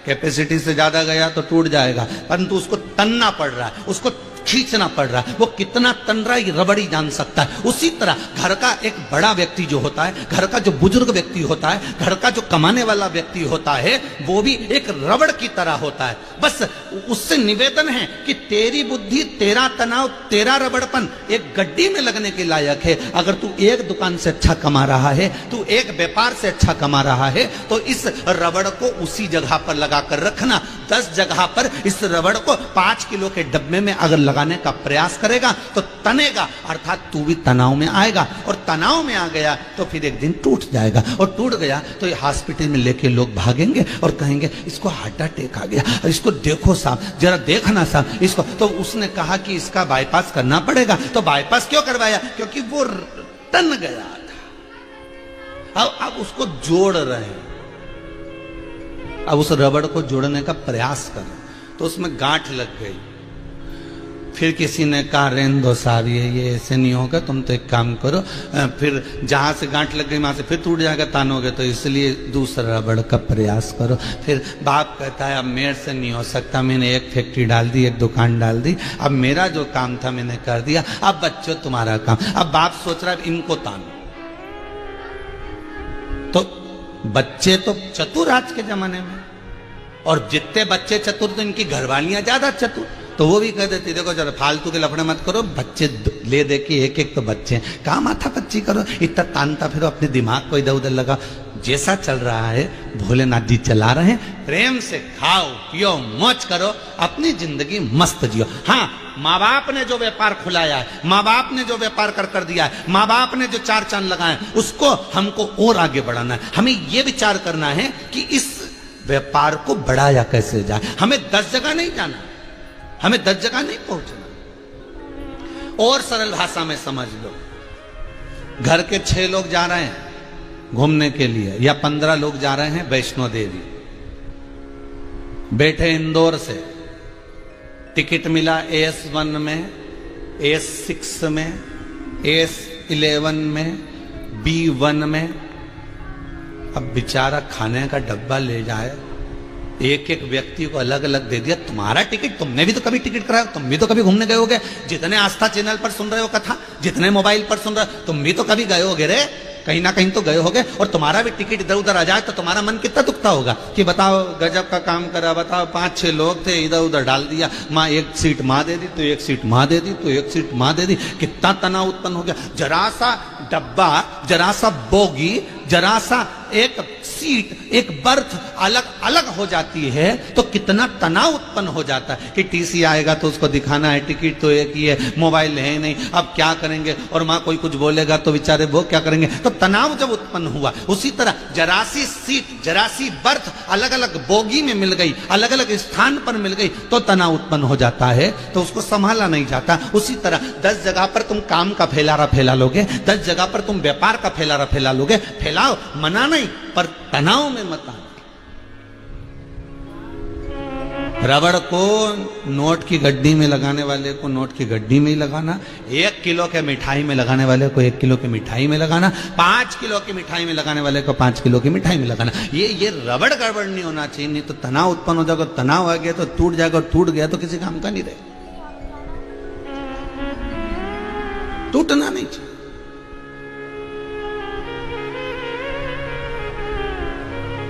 कैपेसिटी से ज्यादा गया तो टूट जाएगा, परंतु उसको तनना पड़ रहा है, उसको खींचना पड़ रहा है। वो कितना तन रहा है ये रबड़ ही जान सकता है। उसी तरह घर का एक बड़ा व्यक्ति जो होता है, घर का जो बुजुर्ग व्यक्ति होता है, घर का जो कमाने वाला व्यक्ति होता है, वो भी एक रबड़ की तरह होता है। बस उससे निवेदन है कि तेरी बुद्धि, तेरा तनाव, तेरा रबड़पन एक गड्डी में लगने के लायक है। अगर तू एक दुकान से अच्छा कमा रहा है, तू एक व्यापार से अच्छा कमा रहा है, तो इस रबड़ को उसी जगह पर लगा कर रखना। 10 जगह पर इस रबड़ को 5 किलो के डब्बे में अगर लगाने का प्रयास करेगा तो तनेगा, अर्थात तू भी तनाव में आएगा, और तनाव में आ गया तो फिर एक दिन टूट जाएगा, और टूट गया तो ये हॉस्पिटल में लेके लोग भागेंगे और कहेंगे इसको हार्ट अटैक आ गया, इसको देखो साहब, जरा देखना साहब इसको। तो उसने कहा कि इसका बाईपास करना पड़ेगा, तो बाईपास क्यों करवाया, क्योंकि वो टन गया था। अब उसको जोड़ रहे हैं, अब उस रबड़ को जोड़ने का प्रयास करें तो उसमें गांठ लग गई। फिर किसी ने कहा रहने दो साहब, ये ऐसे नहीं होगा, तुम तो एक काम करो, फिर जहां से गांठ लग गई वहां से फिर टूट जाएगा, तानोगे तो इसलिए दूसरा रबड़ का प्रयास करो। फिर बाप कहता है अब मेरे से नहीं हो सकता, मैंने एक फैक्ट्री डाल दी, एक दुकान डाल दी, अब मेरा जो काम था मैंने कर दिया, अब बच्चों तुम्हारा काम। अब बाप सोच रहा है इनको तानो, तो बच्चे तो चतुर आज के जमाने में, और जितने बच्चे चतुर तो इनकी घरवालियां ज्यादा चतुर, तो वो भी कह देती देखो जरा फालतू के लफड़े मत करो, बच्चे ले दे के एक एक तो बच्चे हैं, कहाँ माथा पच्ची करो, इतना तानता फिर अपने दिमाग को इधर उधर लगा। जैसा चल रहा है भोलेनाथ जी चला रहे हैं, प्रेम से खाओ पियो मौज करो, अपनी जिंदगी मस्त जियो। हाँ, माँ बाप ने जो व्यापार खुलाया है, माँ बाप ने जो व्यापार कर दिया है, माँ बाप ने जो चार चांद लगाए हैं, उसको हमको और आगे बढ़ाना है। हमें ये विचार करना है कि इस व्यापार को बढ़ाया कैसे जाए। हमें 10 जगह नहीं जाना, हमें 10 जगह नहीं पहुंचना। और सरल भाषा में समझ लो, घर के 6 लोग जा रहे हैं घूमने के लिए या 15 लोग जा रहे हैं वैष्णो देवी, बैठे इंदौर से, टिकट मिला AS1 में, AS6 में, AS11 में, B1 में। अब बेचारा खाने का डब्बा ले जाए, एक एक व्यक्ति को अलग अलग दे दिया। तुम्हारा टिकट, तुमने भी तो कभी टिकट कराया, तुम भी तो कभी घूमने गए होगे। जितने आस्था चैनल पर सुन रहे हो कथा, जितने मोबाइल पर सुन रहे हो, तुम भी तो कभी गए होगे रे, कहीं ना कहीं तो गए होगे। और तुम्हारा भी टिकट इधर उधर आ जाए तो तुम्हारा मन कितना दुखता होगा कि बताओ गजब का काम करा, बताओ 5-6 लोग थे, इधर उधर डाल दिया, माँ एक सीट माँ दे दी तो एक सीट माँ दे दी तो एक सीट माँ दे दी, कितना तनाव उत्पन्न हो गया। जरा सा डब्बा, जरा सा बोगी, जरा सा एक सीट, एक बर्थ अलग अलग हो जाती है तो कितना तनाव उत्पन्न हो जाता है कि टीसी आएगा तो उसको दिखाना है, टिकट तो एक ही है, मोबाइल है नहीं, अब क्या करेंगे, और माँ कोई कुछ बोलेगा तो बेचारे वो क्या करेंगे। तो तनाव जब उत्पन्न हुआ, उसी तरह जरासी सीट, जरासी बर्थ अलग अलग बोगी में मिल गई, अलग अलग स्थान पर मिल गई तो तनाव उत्पन्न हो जाता है, तो उसको संभाला नहीं जाता। उसी तरह 10 जगह पर तुम काम का फैलारा फैला लोगे, 10 जगह पर तुम व्यापार का फैलारा फैला लोगे। फैलाओ, मना नहीं, पर तनाव में मत आना। रबड़ को नोट की गड्डी में लगाने वाले को नोट की गड्डी में ही लगाना, 1 किलो के मिठाई में लगाने वाले को 1 किलो की मिठाई में लगाना, 5 किलो की मिठाई में लगाने वाले को 5 किलो की मिठाई में लगाना। ये रबड़ गड़बड़ नहीं होना चाहिए, नहीं तो तनाव उत्पन्न हो जाएगा। तनाव आ गया तो टूट जाएगा, और टूट गया तो किसी काम का नहीं रहे। टूटना नहीं चाहिए।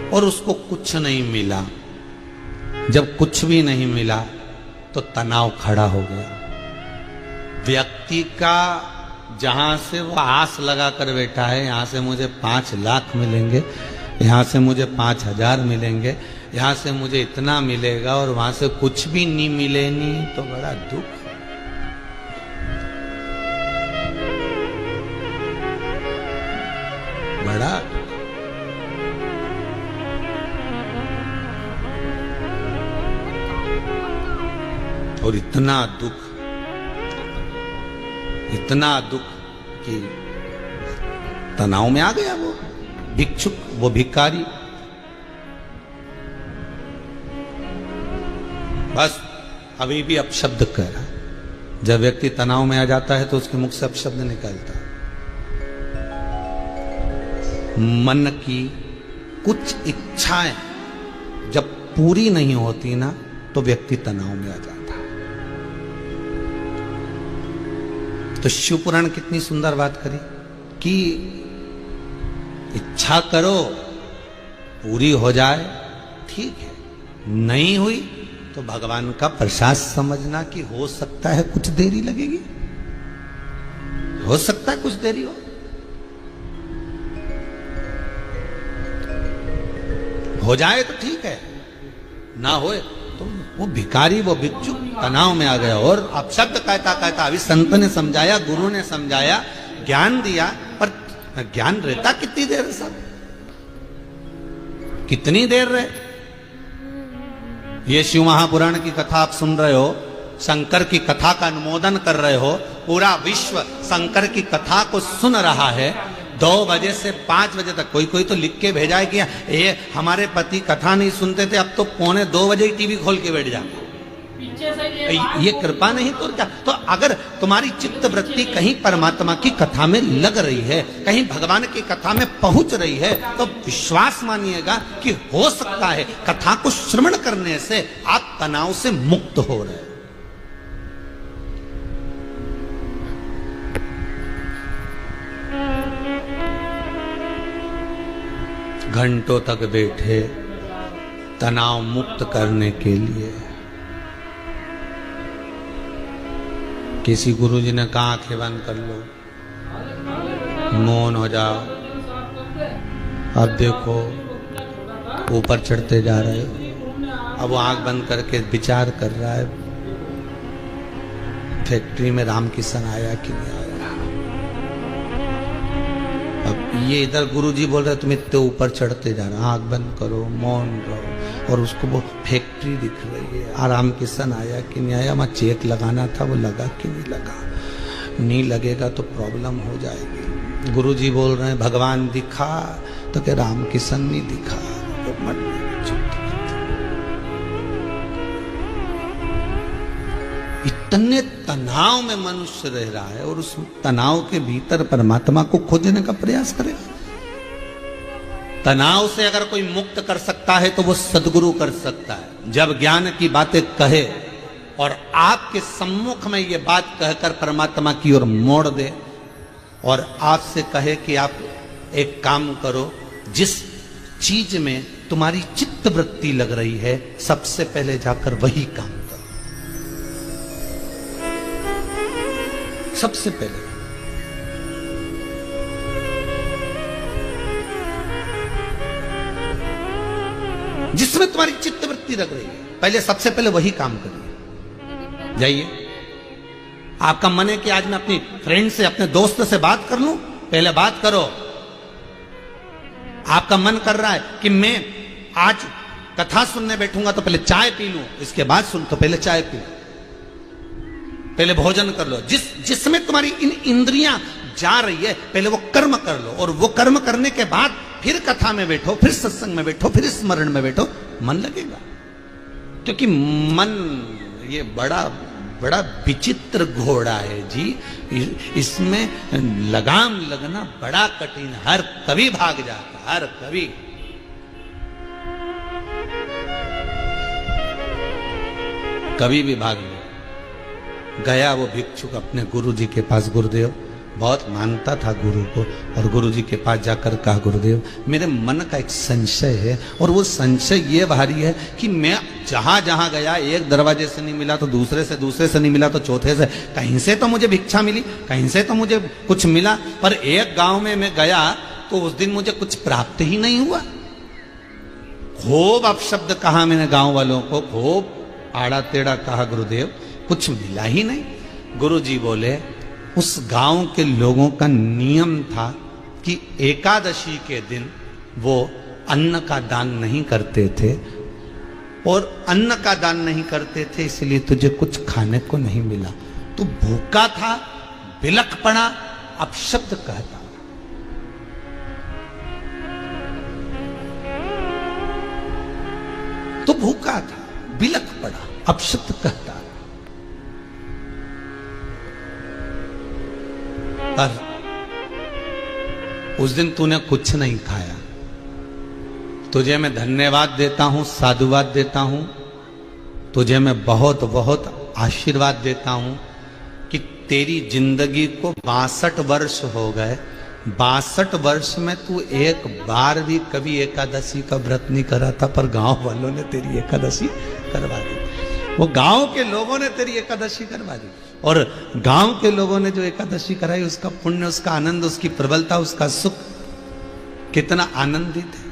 और उसको कुछ नहीं मिला। जब कुछ भी नहीं मिला तो तनाव खड़ा हो गया। व्यक्ति का जहां से वो आस लगा कर बैठा है, यहां से मुझे 5 लाख मिलेंगे, यहां से मुझे 5,000 मिलेंगे, यहां से मुझे इतना मिलेगा, और वहां से कुछ भी नहीं मिले नहीं, तो बड़ा दुख। बड़ा और इतना दुख कि तनाव में आ गया वो भिक्षुक, वो भिखारी। बस अभी भी अपशब्द कह रहा है। जब व्यक्ति तनाव में आ जाता है तो उसके मुख से अपशब्द निकलता है। मन की कुछ इच्छाएं जब पूरी नहीं होती ना तो व्यक्ति तनाव में आ जाता है। तो शिव पुराण कितनी सुंदर बात करी कि इच्छा करो, पूरी हो जाए ठीक है, नहीं हुई तो भगवान का प्रसाद समझना कि हो सकता है कुछ देरी लगेगी, हो सकता है कुछ देरी हो जाए तो ठीक है, ना होए तो वो भिखारी, वो भिक्षुक तनाव में आ गया। और अब शब्द कहता कहता अभी संत ने समझाया, गुरु ने समझाया, ज्ञान दिया, पर ज्ञान रहता कितनी देर है सब, कितनी देर रहे। ये शिव महापुराण की कथा आप सुन रहे हो, शंकर की कथा का अनुमोदन कर रहे हो, पूरा विश्व शंकर की कथा को सुन रहा है 2 बजे से 5 बजे तक। कोई तो लिख के भेजा है कि ये हमारे पति कथा नहीं सुनते थे, अब तो 1:45 बजे ही टीवी खोल के बैठ जाते। ये कृपा नहीं तो क्या। तो अगर तुम्हारी चित्त वृत्ति कहीं परमात्मा की कथा में लग रही है, कहीं भगवान की कथा में पहुंच रही है, तो विश्वास मानिएगा कि हो सकता है कथा को श्रवण करने से आप तनाव से मुक्त हो रहे हैं। घंटों तक बैठे, तनाव मुक्त करने के लिए किसी गुरुजी ने कहा आंखें बंद कर लो, मौन हो जाओ। अब देखो ऊपर चढ़ते जा रहे हो। अब वो आंख बंद करके विचार कर रहा है, फैक्ट्री में रामकिशन आया कि नहीं आया। अब ये इधर गुरुजी बोल रहे तुम इतने ऊपर चढ़ते जा रहे हो, आंख बंद करो, मौन रहो। और उसको वो फैक्ट्री दिख रही है, आराम किशन आया कि नहीं आया, वहाँ चेक लगाना था, वो लगा कि नहीं लगा। नहीं लगेगा तो प्रॉब्लम हो जाएगी। गुरुजी बोल रहे हैं भगवान दिखा, तो क्या राम किशन नहीं दिखा। तो मन इतने तनाव में मनुष्य रह रहा है और उस तनाव के भीतर परमात्मा को खोजने का प्रयास करेगा। तनाव से अगर कोई मुक्त कर सकता है तो वो सद्गुरु कर सकता है। जब ज्ञान की बातें कहे और आपके सम्मुख में ये बात कहकर परमात्मा की ओर मोड़ दे और आपसे कहे कि आप एक काम करो, जिस चीज में तुम्हारी चित्त वृत्ति लग रही है सबसे पहले जाकर वही काम करो। सबसे पहले जिसमें तुम्हारी चित्त वृत्ति लग रही है, पहले सबसे पहले वही काम करिए। जाइए, आपका मन है कि आज मैं अपनी फ्रेंड से, अपने दोस्त से बात कर लूं, पहले बात करो। आपका मन कर रहा है कि मैं आज कथा सुनने बैठूंगा तो पहले चाय पी लूं, इसके बाद सुन, तो पहले चाय पी लो, पहले भोजन कर लो। जिसमें तुम्हारी इन इंद्रियां जा रही है पहले वो कर्म कर लो, और वो कर्म करने के बाद फिर कथा में बैठो, फिर सत्संग में बैठो, फिर स्मरण में बैठो, मन लगेगा। क्योंकि मन ये बड़ा बड़ा विचित्र घोड़ा है जी, इसमें लगाम लगना बड़ा कठिन। हर कवि भाग जाता, हर कवि। कवि भी भाग गया वो भिक्षुक अपने गुरु जी के पास। गुरुदेव बहुत मानता था गुरु को, और गुरु जी के पास जाकर कहा गुरुदेव मेरे मन का एक संशय है, और वो संशय ये भारी है कि मैं जहां जहां गया एक दरवाजे से नहीं मिला तो दूसरे से नहीं मिला तो चौथे से, कहीं से तो मुझे भिक्षा मिली, कहीं से तो मुझे कुछ मिला, पर एक गांव में मैं गया तो उस दिन मुझे कुछ प्राप्त ही नहीं हुआ। खूब अपशब्द कहा मैंने गांव वालों को, खूब आड़ा टेढ़ा कहा गुरुदेव, कुछ मिला ही नहीं। गुरु जी बोले उस गांव के लोगों का नियम था कि एकादशी के दिन वो अन्न का दान नहीं करते थे, और अन्न का दान नहीं करते थे इसलिए तुझे कुछ खाने को नहीं मिला। तू भूखा था, बिलख पड़ा, अपशब्द कहता। तो भूखा था, बिलख पड़ा, अपशब्द कहता। पर उस दिन तूने कुछ नहीं खाया। तुझे मैं धन्यवाद देता हूं, साधुवाद देता हूं, तुझे मैं बहुत बहुत आशीर्वाद देता हूं कि तेरी जिंदगी को 62 वर्ष हो गए। 62 वर्ष में तू एक बार भी कभी एकादशी का व्रत नहीं करा था, पर गांव वालों ने तेरी एकादशी करवा दी। वो गांव के लोगों ने तेरी एकादशी करवा दी, और गांव के लोगों ने जो एकादशी कराई उसका पुण्य, उसका आनंद, उसकी प्रबलता, उसका सुख कितना आनंदित है।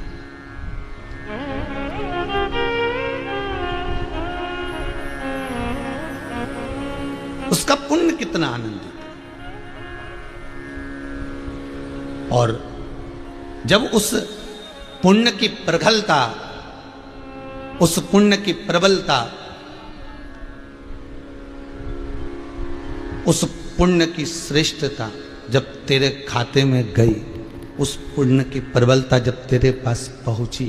उसका पुण्य कितना आनंदित है। और जब उस पुण्य की प्रगल्भता, उस पुण्य की प्रबलता, उस पुण्य की श्रेष्ठता जब तेरे खाते में गई, उस पुण्य की प्रबलता जब तेरे पास पहुंची,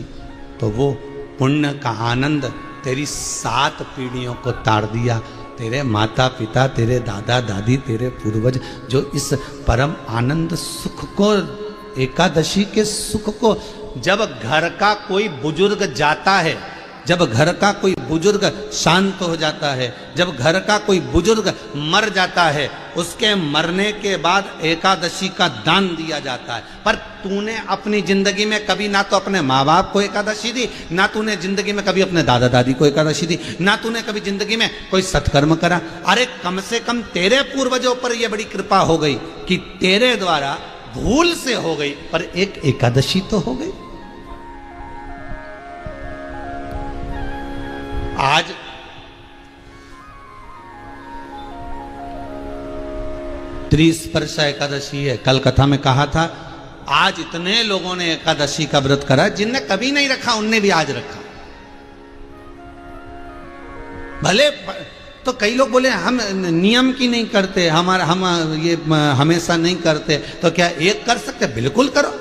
तो वो पुण्य का आनंद तेरी 7 पीढ़ियों को तार दिया। तेरे माता पिता, तेरे दादा दादी, तेरे पूर्वज जो इस परम आनंद सुख को, एकादशी के सुख को, जब घर का कोई बुजुर्ग जाता है, जब घर का कोई बुजुर्ग शांत हो जाता है, जब घर का कोई बुजुर्ग मर जाता है, उसके मरने के बाद एकादशी का दान दिया जाता है। पर तूने अपनी जिंदगी में कभी ना तो अपने माँ बाप को एकादशी दी, ना तूने जिंदगी में कभी अपने दादा दादी को एकादशी दी, ना तूने कभी जिंदगी में कोई सत्कर्म करा। अरे कम से कम तेरे पूर्वजों पर यह बड़ी कृपा हो गई कि तेरे द्वारा भूल से हो गई, पर एक एकादशी तो हो गई। आज त्रिस्पर्शा एकादशी है। कल कथा में कहा था आज इतने लोगों ने एकादशी का व्रत करा, जिनने कभी नहीं रखा उनने भी आज रखा। भले तो कई लोग बोले हम नियम की नहीं करते, हम ये हमेशा नहीं करते, तो क्या एक कर सकते? बिल्कुल करो।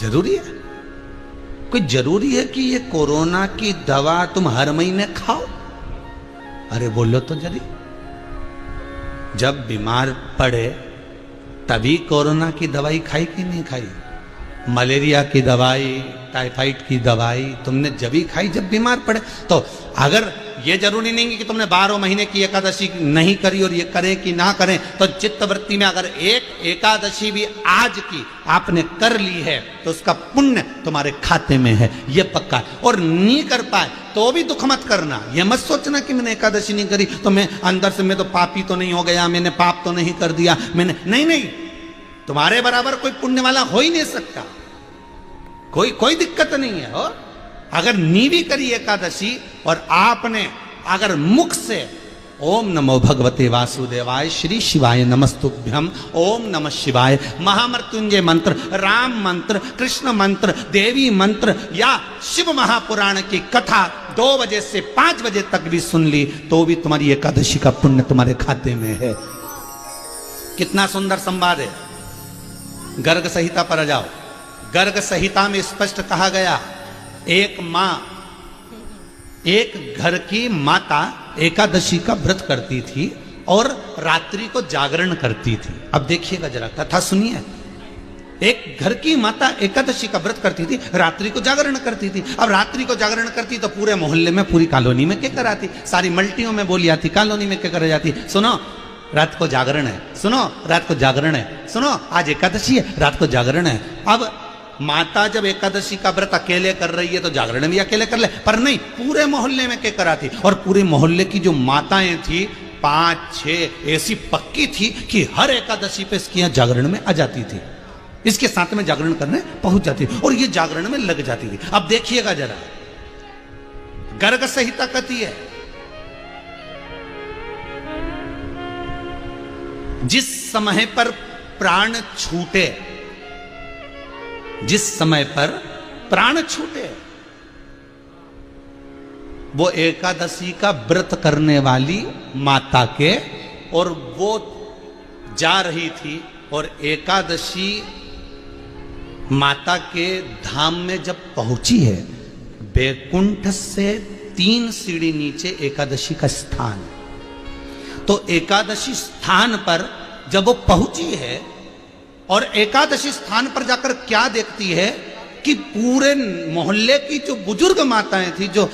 जरूरी है? कोई जरूरी है कि ये कोरोना की दवा तुम हर महीने खाओ? अरे बोलो तो जरी। जब बीमार पड़े तभी कोरोना की दवाई खाई कि नहीं खाई? मलेरिया की दवाई, टाइफाइड की दवाई तुमने जब ही खाई जब बीमार पड़े। तो अगर ये जरूरी नहीं कि तुमने 12 महीने की एकादशी नहीं करी और ये करें कि ना करें, तो चित्तवृत्ति में अगर एक एकादशी भी आज की आपने कर ली है तो उसका पुण्य तुम्हारे खाते में है, ये पक्का है। और नहीं कर पाए तो भी दुख मत करना, ये मत सोचना कि मैंने एकादशी नहीं करी तो मैं अंदर से मैं तो पापी तो नहीं हो गया, मैंने पाप तो नहीं कर दिया, मैंने नहीं, तुम्हारे बराबर कोई पुण्य वाला हो ही नहीं सकता। कोई दिक्कत नहीं है। और अगर नीवी करी एकादशी और आपने अगर मुख से ओम नमो भगवते वासुदेवाय, श्री शिवाय नमस्तुभ्यम, ओम नमः शिवाय, महामृत्युंजय मंत्र, राम मंत्र, कृष्ण मंत्र, देवी मंत्र या शिव महापुराण की कथा 2 बजे से 5 बजे तक भी सुन ली तो भी तुम्हारी एकादशी का पुण्य तुम्हारे खाते में है। कितना सुंदर संवाद है। गर्ग संहिता पर आ जाओ। गर्ग संहिता में स्पष्ट कहा गया, एक मां, एक घर की माता एकादशी का व्रत करती थी और रात्रि को जागरण करती थी। अब देखिएगा जरा, कथा सुनिए। एक घर की माता एकादशी का व्रत करती थी, रात्रि को जागरण करती थी। अब रात्रि को जागरण करती तो पूरे मोहल्ले में, पूरी कॉलोनी में क्या कराती? सारी मल्टियों में बोली आती, कॉलोनी में क्या कर जाती? सुनो रात को जागरण है, सुनो रात को जागरण है, सुनो आज एकादशी है, रात को जागरण है। अब माता जब एकादशी का व्रत अकेले कर रही है तो जागरण भी अकेले कर ले, पर नहीं, पूरे मोहल्ले में क्या कराती? और पूरे मोहल्ले की जो माताएं थी 5-6 ऐसी पक्की थी कि हर एकादशी पे इसकी यहाँ जागरण में आ जाती थी, इसके साथ में जागरण करने पहुंच जाती थी और ये जागरण में लग जाती थी। अब देखिएगा जरा, गर्ग संहिता कहती है जिस समय पर प्राण छूटे, जिस समय पर प्राण छूटे, वो एकादशी का व्रत करने वाली माता के, और वो जा रही थी और एकादशी माता के धाम में जब पहुंची है, बैकुंठ से 3 सीढ़ी नीचे एकादशी का स्थान। तो एकादशी स्थान पर जब वो पहुंची है और एकादशी स्थान पर जाकर क्या देखती है कि पूरे मोहल्ले की जो बुजुर्ग माताएं थी जो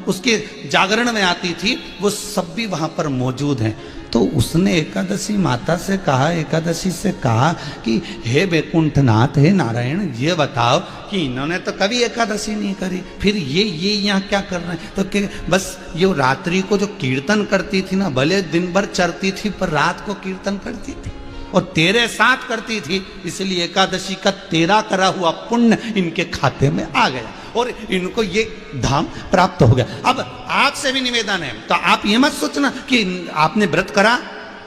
उसके जागरण में आती थी, वो सब भी वहां पर मौजूद हैं। तो उसने एकादशी माता से कहा, एकादशी से कहा कि हे बैकुंठनाथ, हे नारायण, ये बताओ कि इन्होंने तो कभी एकादशी नहीं करी, फिर ये यहाँ क्या कर रहे हैं? तो कि बस ये रात्रि को जो कीर्तन करती थी ना, भले दिन भर चरती थी पर रात को कीर्तन करती थी और तेरे साथ करती थी, इसलिए एकादशी का तेरा करा हुआ पुण्य इनके खाते में आ गया और इनको ये धाम प्राप्त हो गया। अब आपसे भी निवेदन है, तो आप ये मत सोचना कि आपने व्रत करा,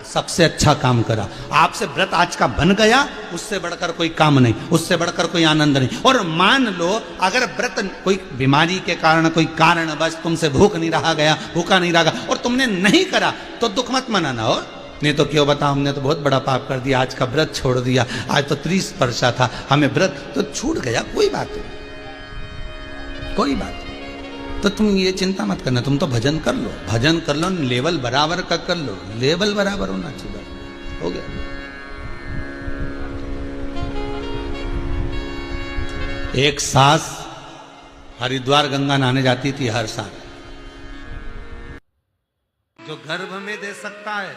सबसे अच्छा काम करा, आपसे व्रत आज का बन गया, उससे बढ़कर कोई काम नहीं, उससे बढ़कर कोई आनंद नहीं। और मान लो अगर व्रत कोई बीमारी के कारण, कोई कारण बस तुमसे भूख नहीं रहा गया, भूखा नहीं रहा और तुमने नहीं करा, तो दुख मत मनाना। हो नहीं तो क्यों बताओ, हमने तो बहुत बड़ा पाप कर दिया, आज का व्रत छोड़ दिया, आज तो 30 वर्षा था, हमें व्रत तो छूट गया, कोई बात नहीं, कोई बात नहीं। तो तुम ये चिंता मत करना, तुम तो भजन कर लो, भजन कर लो, लेवल बराबर का कर लो, लेवल बराबर होना चाहिए, हो गया। एक सास हरिद्वार गंगा नहाने जाती थी हर साल। जो गर्भ में दे सकता है,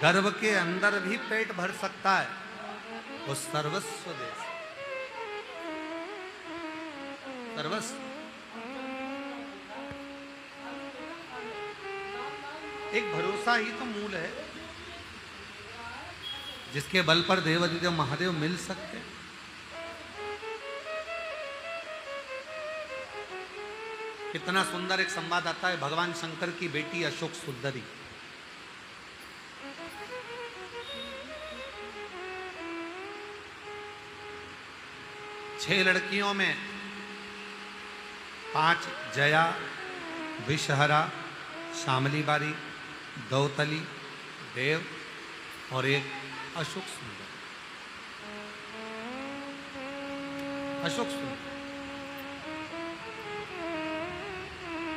गर्भ के अंदर भी पेट भर सकता है, वो सर्वस्व दे सकता है। सर्वस्व एक भरोसा ही तो मूल है जिसके बल पर देवाधिदेव महादेव मिल सकते हैं। कितना सुंदर एक संवाद आता है भगवान शंकर की बेटी अशोक सुंदरी। छह लड़कियों में 5 जया, विषहरा, शामली बारी, दौतली, देव और एक अशोक सुंदर। अशोक सुंदर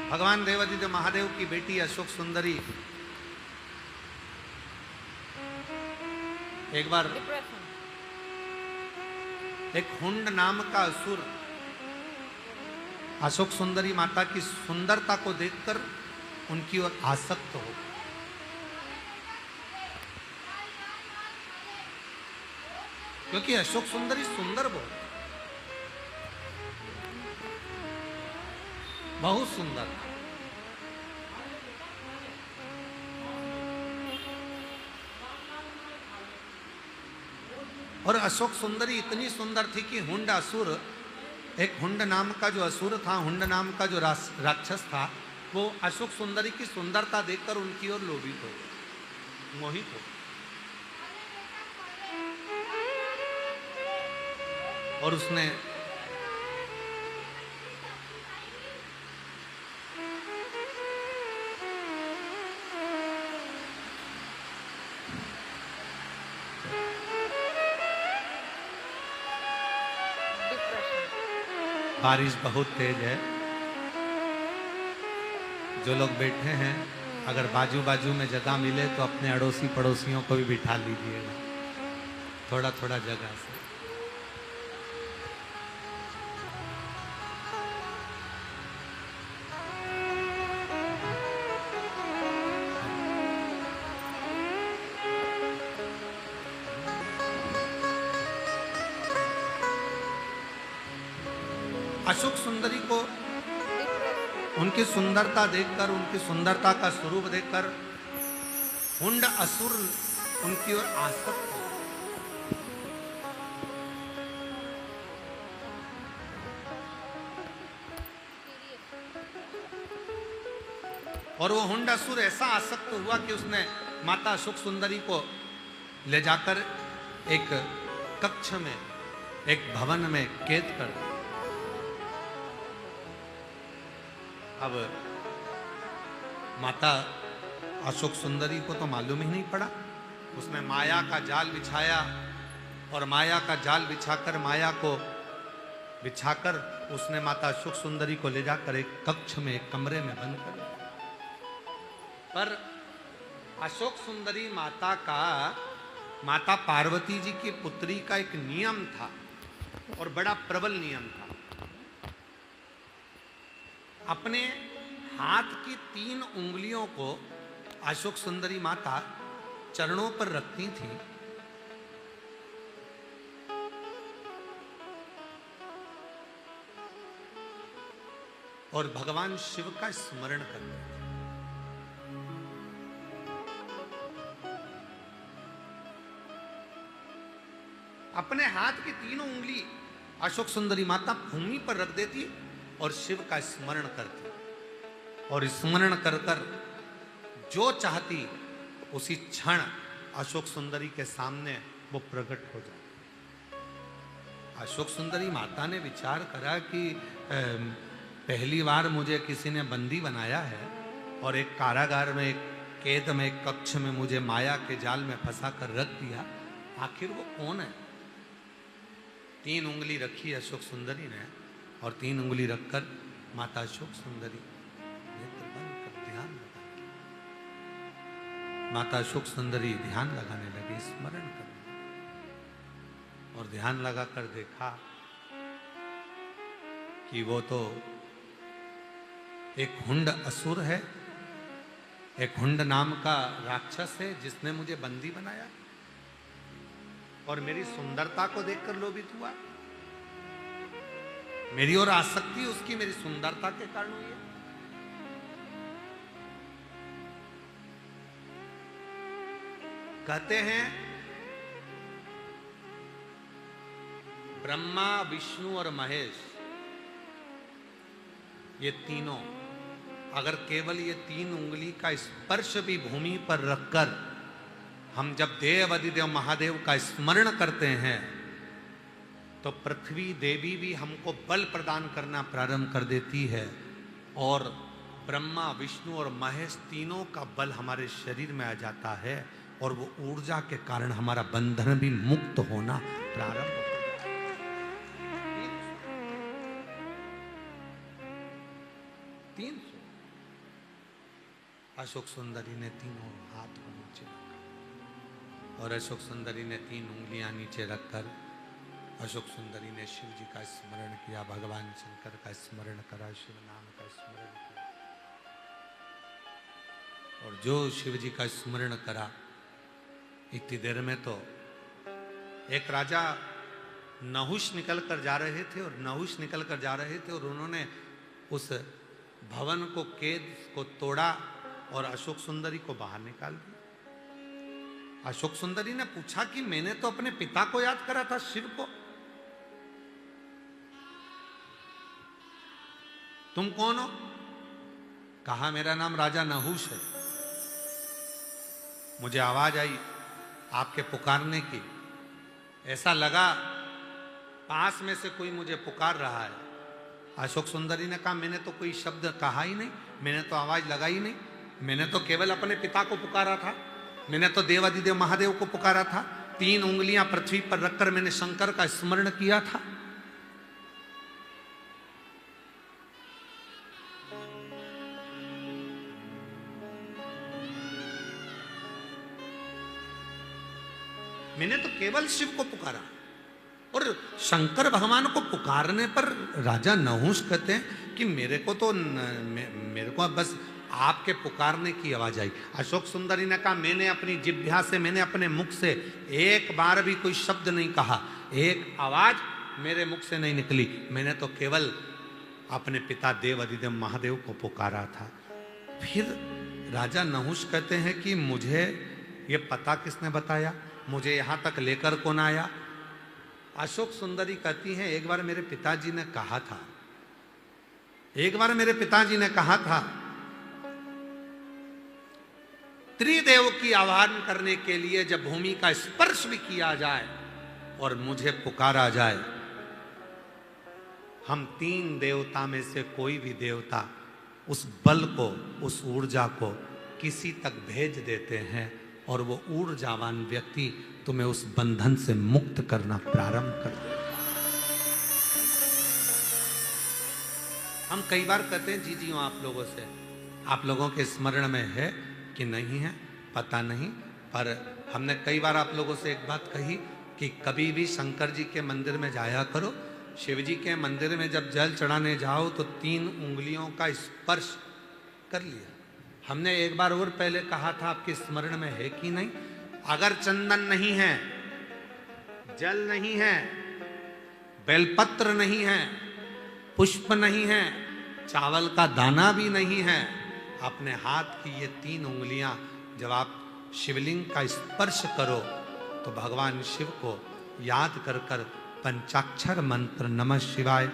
भगवान देवाधिदेव महादेव की बेटी अशोक सुंदरी एक बार एक हुंड नाम का असुर अशोक सुंदरी माता की सुंदरता को देखकर उनकी ओर आसक्त हो। क्योंकि अशोक सुंदरी सुंदर बहुत सुंदर। और अशोक सुंदरी इतनी सुंदर थी कि हुंड असुर, एक हुंड नाम का जो असुर था, हुंड नाम का जो राक्षस था, वो अशोक सुंदरी की सुंदरता देखकर उनकी ओर लोभित हो, मोहित हो। और उसने बारिश बहुत तेज है। जो लोग बैठे हैं, अगर बाजू बाजू में जगह मिले तो अपने अड़ोसी पड़ोसियों को भी बिठा लीजिएगा, थोड़ा थोड़ा जगह से। अशोक सुंदरी को उनकी सुंदरता देखकर, उनकी सुंदरता का स्वरूप देखकर हुंड असुर उनकी ओर आसक्त हो। और वो हुंड असुर ऐसा आसक्त हुआ कि उसने माता अशोक सुंदरी को ले जाकर एक कक्ष में, एक भवन में कैद कर दिया। अब माता अशोक सुंदरी को तो मालूम ही नहीं पड़ा। उसने माया का जाल बिछाया और माया का जाल बिछाकर, माया को बिछाकर उसने माता अशोक सुंदरी को ले जाकर एक कक्ष में, एक कमरे में बंद कर दिया। पर अशोक सुंदरी माता का, माता पार्वती जी की पुत्री का एक नियम था और बड़ा प्रबल नियम था। अपने हाथ की 3 उंगलियों को अशोक सुंदरी माता चरणों पर रखती थी और भगवान शिव का स्मरण करती थी। अपने हाथ की 3 उंगली अशोक सुंदरी माता भूमि पर रख देती और शिव का स्मरण करती, और स्मरण कर कर जो चाहती उसी क्षण अशोक सुंदरी के सामने वो प्रकट हो जाती। अशोक सुंदरी माता ने विचार करा कि पहली बार मुझे किसी ने बंदी बनाया है और एक कारागार में, एक कैद में, एक कक्ष में मुझे माया के जाल में फंसा कर रख दिया। आखिर वो कौन है? 3 उंगली रखी अशोक सुंदरी ने और 3 उंगली रखकर माता अशोक सुंदरी नेत्र बंद कर ध्यान लगाने, माता अशोक सुंदरी ध्यान लगाने लगी, स्मरण करने, और ध्यान लगाकर देखा कि वो तो एक हुंड असुर है, एक हुंड नाम का राक्षस है जिसने मुझे बंदी बनाया और मेरी सुंदरता को देखकर लोभित हुआ। मेरी ओर आसक्ति उसकी मेरी सुंदरता के कारण हुई है। कहते हैं ब्रह्मा, विष्णु और महेश, ये तीनों अगर केवल ये 3 उंगली का स्पर्श भी भूमि पर रखकर हम जब देव अधिदेव महादेव का स्मरण करते हैं तो पृथ्वी देवी भी हमको बल प्रदान करना प्रारंभ कर देती है और ब्रह्मा, विष्णु और महेश तीनों का बल हमारे शरीर में आ जाता है और वो ऊर्जा के कारण हमारा बंधन भी मुक्त होना प्रारंभ होता है। 300 अशोक सुंदरी ने तीनों हाथ को नीचे रखा और अशोक सुंदरी ने 3 उंगलियां नीचे रखकर अशोक सुंदरी ने शिव जी का स्मरण किया, भगवान शंकर का स्मरण करा, शिव नाम का स्मरण किया। और जो शिव जी का स्मरण करा इतनी देर में तो एक राजा नहुष निकल कर जा रहे थे और उन्होंने उस भवन को, केद को तोड़ा और अशोक सुंदरी को बाहर निकाल दिया। अशोक सुंदरी ने पूछा कि मैंने तो अपने पिता को याद करा था, शिव को, तुम कौन हो? कहा मेरा नाम राजा नहुष है। मुझे आवाज आई आपके पुकारने की, ऐसा लगा पास में से कोई मुझे पुकार रहा है। अशोक सुंदरी ने कहा मैंने तो कोई शब्द कहा ही नहीं, मैंने तो आवाज लगाई नहीं, मैंने तो केवल अपने पिता को पुकारा था, मैंने तो देवादिदेव महादेव को पुकारा था। 3 उंगलियां पृथ्वी पर रखकर मैंने शंकर का स्मरण किया था। मैंने तो केवल शिव को पुकारा। और शंकर भगवान को पुकारने पर राजा नहुष कहते हैं कि मेरे को बस आपके पुकारने की आवाज आई। अशोक सुंदरी ने कहा मैंने अपनी जिह्वा से, मैंने अपने मुख से एक बार भी कोई शब्द नहीं कहा, एक आवाज मेरे मुख से नहीं निकली, मैंने तो केवल अपने पिता देव अधिदेव महादेव को पुकारा था। फिर राजा नहुष कहते हैं कि मुझे ये पता किसने बताया, मुझे यहां तक लेकर कौन आया? अशोक सुंदरी कहती हैं एक बार मेरे पिताजी ने कहा था, त्रिदेव की आह्वान करने के लिए जब भूमि का स्पर्श भी किया जाए और मुझे पुकारा जाए, हम 3 देवता में से कोई भी देवता उस बल को, उस ऊर्जा को किसी तक भेज देते हैं और वो ऊर्जावान व्यक्ति तुम्हें उस बंधन से मुक्त करना प्रारंभ कर देगा। हम कई बार कहते हैं जी हूं आप लोगों से, आप लोगों के स्मरण में है कि नहीं है पता नहीं, पर हमने कई बार आप लोगों से एक बात कही कि कभी भी शंकर जी के मंदिर में जाया करो, शिव जी के मंदिर में जब जल चढ़ाने जाओ तो 3 उंगलियों का स्पर्श कर लिया। हमने एक बार और पहले कहा था, आपके स्मरण में है कि नहीं, अगर चंदन नहीं है, जल नहीं है, बेलपत्र नहीं है, पुष्प नहीं है, चावल का दाना भी नहीं है, अपने हाथ की ये 3 उंगलियां जब आप शिवलिंग का स्पर्श करो तो भगवान शिव को याद कर कर पंचाक्षर मंत्र नमः शिवाय,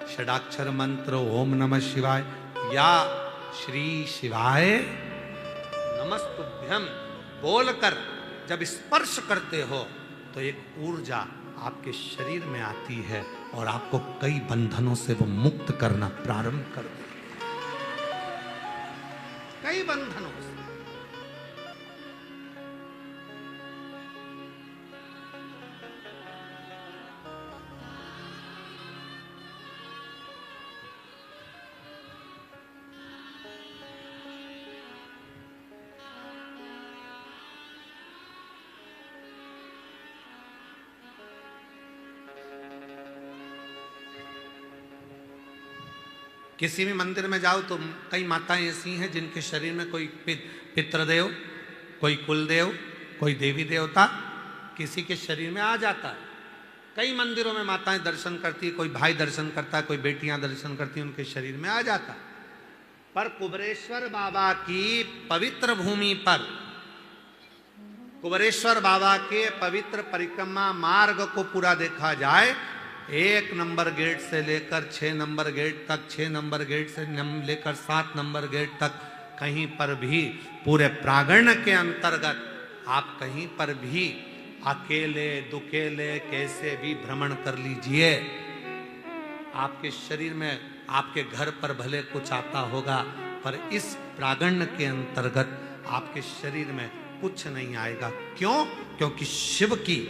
षडाक्षर मंत्र ओम नमः शिवाय या श्री शिवाय नमस्तुभ्यम बोलकर जब स्पर्श करते हो तो एक ऊर्जा आपके शरीर में आती है और आपको कई बंधनों से वो मुक्त करना प्रारंभ कर देती है, कई बंधनों से। किसी भी मंदिर में जाओ तो कई माताएं ऐसी हैं जिनके शरीर में कोई पितृदेव, कोई कुलदेव, कोई देवी देवता किसी के शरीर में आ जाता है। कई मंदिरों में माताएं दर्शन करती, कोई भाई दर्शन करता है, कोई बेटियां दर्शन करती, उनके शरीर में आ जाता है। पर कुबेरेश्वर बाबा की पवित्र भूमि पर, कुबेरेश्वर बाबा के पवित्र परिक्रमा मार्ग को पूरा देखा जाए, 1 नंबर गेट से लेकर 6 नंबर गेट तक, 6 नंबर गेट से लेकर 7 नंबर गेट तक, कहीं पर भी पूरे प्रांगण के अंतर्गत आप कहीं पर भी अकेले दुकेले कैसे भी भ्रमण कर लीजिए, आपके शरीर में, आपके घर पर भले कुछ आता होगा, पर इस प्रांगण के अंतर्गत आपके शरीर में कुछ नहीं आएगा। क्यों? क्योंकि शिव की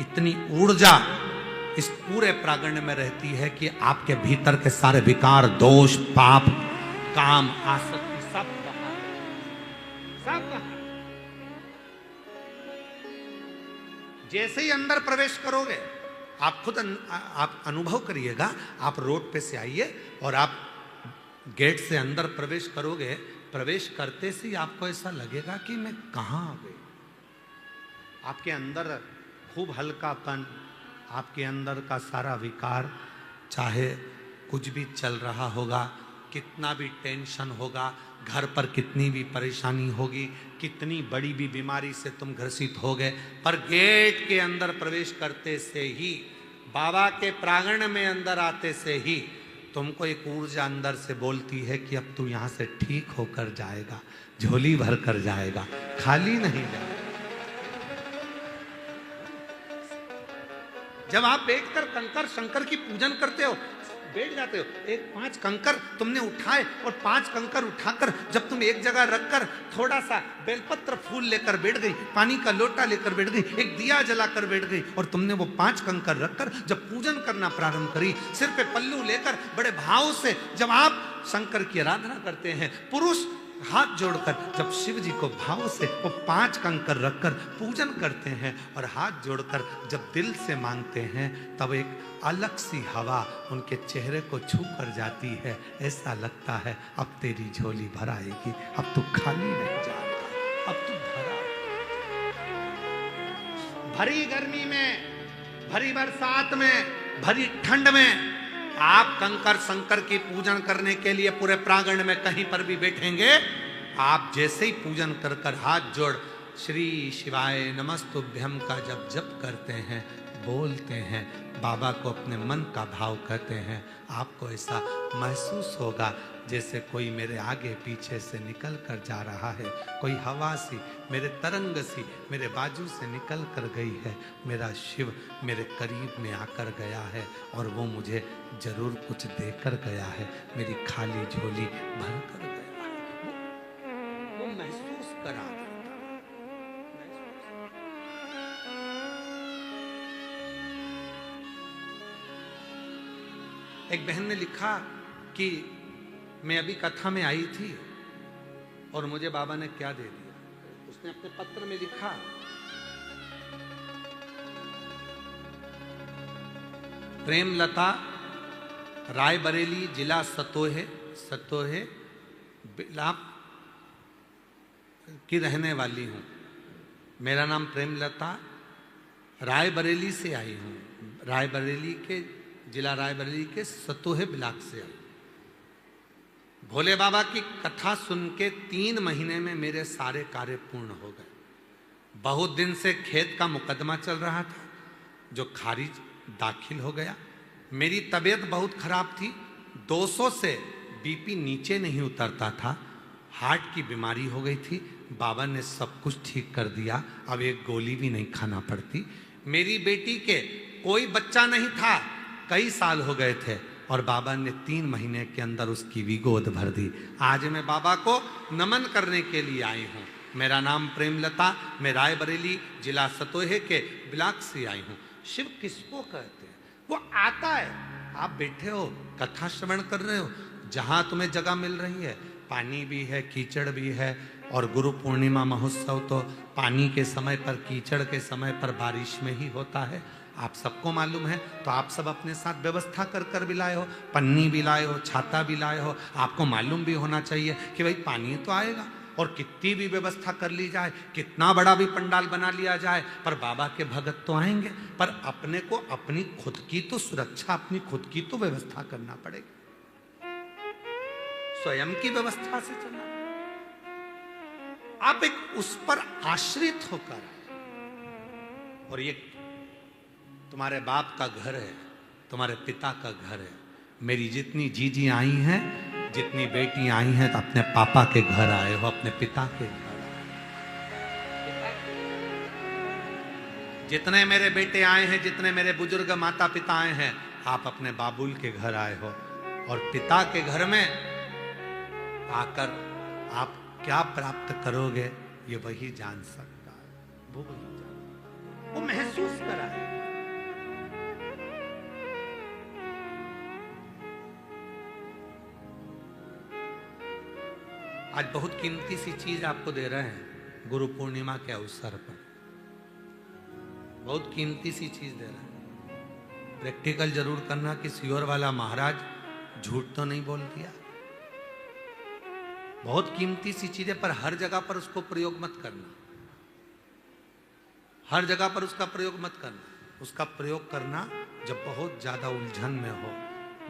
इतनी ऊर्जा इस पूरे प्रांगण में रहती है कि आपके भीतर के सारे विकार, दोष, पाप, काम, आसक्ति सब बाहर, सब बाहर। जैसे ही अंदर प्रवेश करोगे, आप खुद आप अनुभव करिएगा, आप रोड पे से आइए और आप गेट से अंदर प्रवेश करोगे, प्रवेश करते से ही आपको ऐसा लगेगा कि मैं कहाँ आ गई। आपके अंदर खूब हल्कापन, आपके अंदर का सारा विकार, चाहे कुछ भी चल रहा होगा, कितना भी टेंशन होगा, घर पर कितनी भी परेशानी होगी, कितनी बड़ी भी बीमारी से तुम ग्रसित हो गए, पर गेट के अंदर प्रवेश करते से ही, बाबा के प्रांगण में अंदर आते से ही तुमको एक ऊर्जा अंदर से बोलती है कि अब तू यहाँ से ठीक होकर जाएगा, झोली भर कर जाएगा, खाली नहीं जाएगा। जब आप बैठकर कंकर शंकर की पूजन करते हो, बैठ जाते हो, 5 कंकर तुमने उठाए और 5 कंकर उठाकर जब तुम एक जगह रखकर थोड़ा सा बेलपत्र फूल लेकर बैठ गई, पानी का लोटा लेकर बैठ गई, एक दिया जलाकर बैठ गई और तुमने वो 5 कंकर रखकर जब पूजन करना प्रारंभ करी, सिर पे पल्लू लेकर बड़े भाव से जब आप शंकर की आराधना करते हैं, पुरुष हाथ जोड़कर जब शिव जी को भाव से वो 5 कंकर रखकर पूजन करते हैं और हाथ जोड़कर जब दिल से मांगते हैं, तब एक अलग सी हवा उनके चेहरे को छू कर जाती है। ऐसा लगता है अब तेरी झोली भर आएगी, अब तू खाली नहीं जाएगा, अब तू भरा। भरी गर्मी में, भरी बरसात में, भरी ठंड में आप कंकर शंकर की पूजन करने के लिए पूरे प्रांगण में कहीं पर भी बैठेंगे, आप जैसे ही पूजन कर कर हाथ जोड़ श्री शिवाय नमस्तुभ्यम का जब जप करते हैं, बोलते हैं, बाबा को अपने मन का भाव कहते हैं, आपको ऐसा महसूस होगा जैसे कोई मेरे आगे पीछे से निकल कर जा रहा है, कोई हवा सी, मेरे तरंग सी मेरे बाजू से निकल कर गई है, मेरा शिव मेरे करीब में आकर गया है और वो मुझे जरूर कुछ देकर गया है, मेरी खाली झोली भर कर गया है, वो महसूस करा। एक बहन ने लिखा कि मैं अभी कथा में आई थी और मुझे बाबा ने क्या दे दिया। उसने अपने पत्र में लिखा, प्रेमलता, रायबरेली, जिला सतोहे बिलाप की रहने वाली हूं। मेरा नाम प्रेमलता, रायबरेली से आई हूं, रायबरेली के जिला रायबरेली के सतोहे ब्लॉक से आई। भोले बाबा की कथा सुन के 3 महीने में मेरे सारे कार्य पूर्ण हो गए। बहुत दिन से खेत का मुकदमा चल रहा था जो खारिज दाखिल हो गया। मेरी तबीयत बहुत खराब थी, 200 से बीपी नीचे नहीं उतरता था, हार्ट की बीमारी हो गई थी। बाबा ने सब कुछ ठीक कर दिया, अब एक गोली भी नहीं खाना पड़ती। मेरी बेटी के कोई बच्चा नहीं था, कई साल हो गए थे और बाबा ने 3 महीने के अंदर उसकी भी गोद भर दी। आज मैं बाबा को नमन करने के लिए आई हूँ। मेरा नाम प्रेमलता, मैं रायबरेली जिला सतोहे के ब्लॉक से आई हूँ। शिव किसको कहते हैं? वो आता है, आप बैठे हो, कथा श्रवण कर रहे हो, जहाँ तुम्हें जगह मिल रही है, पानी भी है, कीचड़ भी है, और गुरु पूर्णिमा महोत्सव तो पानी के समय पर, कीचड़ के समय पर, बारिश में ही होता है। आप सबको मालूम है। तो आप सब अपने साथ व्यवस्था कर कर भी लाए हो, पन्नी भी लाए हो, छाता भी लाए हो। आपको मालूम भी होना चाहिए कि भाई पानी तो आएगा, और कितनी भी व्यवस्था कर ली जाए, कितना बड़ा भी पंडाल बना लिया जाए, पर बाबा के भगत तो आएंगे। पर अपने को अपनी खुद की तो सुरक्षा, अपनी खुद की तो व्यवस्था करना पड़ेगी, स्वयं की व्यवस्था से चलना। आप एक उस पर आश्रित होकर, और ये तुम्हारे बाप का घर है, तुम्हारे पिता का घर है। मेरी जितनी जीजी आई हैं, जितनी बेटी आई हैं, तो अपने पापा के घर आए हो, अपने पिता के घर आए। जितने मेरे बेटे आए हैं, जितने मेरे बुजुर्ग माता पिता आए हैं, आप अपने बाबुल के घर आए हो। और पिता के घर में आकर आप क्या प्राप्त करोगे, ये वही जान सकता है, वो वही जान, वो महसूस कराए। आज बहुत कीमती सी चीज आपको दे रहे हैं गुरु पूर्णिमा के अवसर पर, बहुत कीमती सी चीज दे रहे हैं। प्रैक्टिकल जरूर करना कि सियोर वाला महाराज झूठ तो नहीं बोल दिया। बहुत कीमती सी चीजें, पर हर जगह पर उसको प्रयोग मत करना, हर जगह पर उसका प्रयोग मत करना। उसका प्रयोग करना जब बहुत ज्यादा उलझन में हो,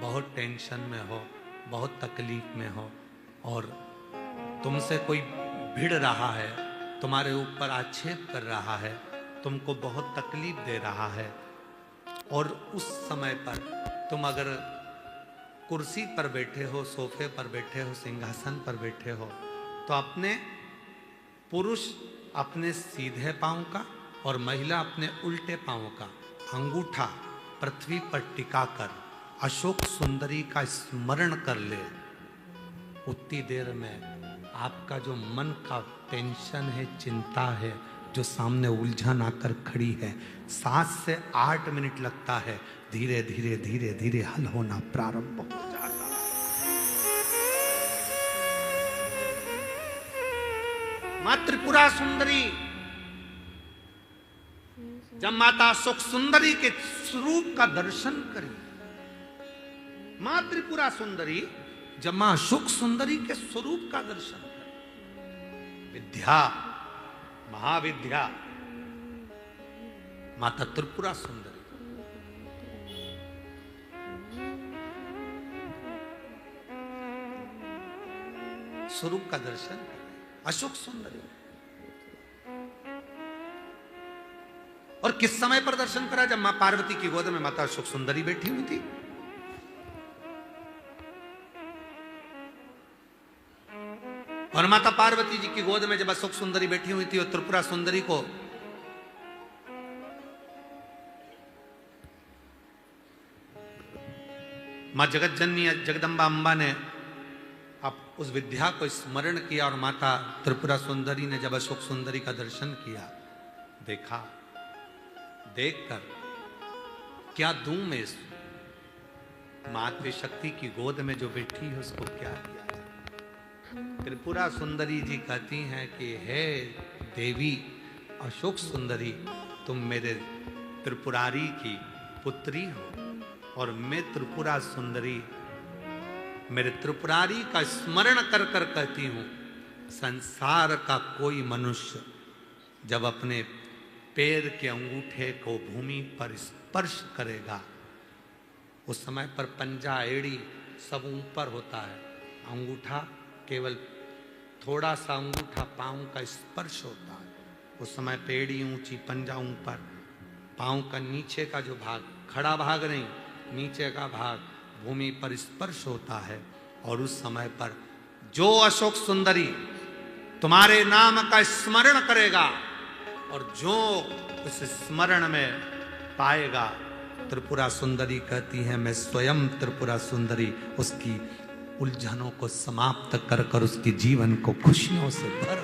बहुत टेंशन में हो, बहुत तकलीफ में हो, और तुमसे कोई भिड़ रहा है, तुम्हारे ऊपर आक्षेप कर रहा है, तुमको बहुत तकलीफ दे रहा है, और उस समय पर तुम अगर कुर्सी पर बैठे हो, सोफे पर बैठे हो, सिंहासन पर बैठे हो, तो अपने पुरुष अपने सीधे पांव का और महिला अपने उल्टे पांव का अंगूठा पृथ्वी पर टिकाकर अशोक सुंदरी का स्मरण कर ले। उतनी देर में आपका जो मन का टेंशन है, चिंता है, जो सामने उलझन आकर खड़ी है, 7 से 8 मिनट लगता है, धीरे धीरे धीरे धीरे हल होना प्रारंभ हो जाता है। मां त्रिपुरा सुंदरी, जब माता सुख सुंदरी के स्वरूप का दर्शन करी, मां त्रिपुरा सुंदरी जब मां सुख सुंदरी के स्वरूप का दर्शन करी, विद्या महाविद्या माता त्रिपुरा सुंदरी, स्वरूप का दर्शन करें, अशोक सुंदरी। और किस समय पर दर्शन करा? जब मां पार्वती की गोद में माता अशोक सुंदरी बैठी हुई थी। और माता पार्वती जी की गोद में जब अशोक सुंदरी बैठी हुई थी, और त्रिपुरा सुंदरी को मां जगत जननी जगदम्बा अम्बा ने अब उस विद्या को स्मरण किया, और माता त्रिपुरा सुंदरी ने जब अशोक सुंदरी का दर्शन किया, देखा, देखकर क्या दूं मैं इस मातृ शक्ति की गोद में जो बैठी है उसको क्या दिया? त्रिपुरा सुंदरी जी कहती हैं कि हे देवी अशोक सुंदरी, तुम मेरे त्रिपुरारी की पुत्री हो, और मैं त्रिपुरा सुंदरी मेरे त्रिपुरारी का स्मरण कर कर कहती हूं, संसार का कोई मनुष्य जब अपने पैर के अंगूठे को भूमि पर स्पर्श करेगा, उस समय पर पंजा एड़ी सब ऊपर होता है, अंगूठा केवल थोड़ा सा अंगूठा पांव का स्पर्श होता है। उस समय पेड़ी ऊंची, पंजा ऊपर, पांव का नीचे का जो भाग, खड़ा भाग नहीं, नीचे का भाग भूमि पर स्पर्श होता है। और उस समय पर जो अशोक सुंदरी तुम्हारे नाम का स्मरण करेगा, और जो उस स्मरण में पाएगा, त्रिपुरा सुंदरी कहती है मैं स्वयं त्रिपुरा सुंदरी उसकी उलझनों को समाप्त कर कर उसके जीवन को खुशियों से भर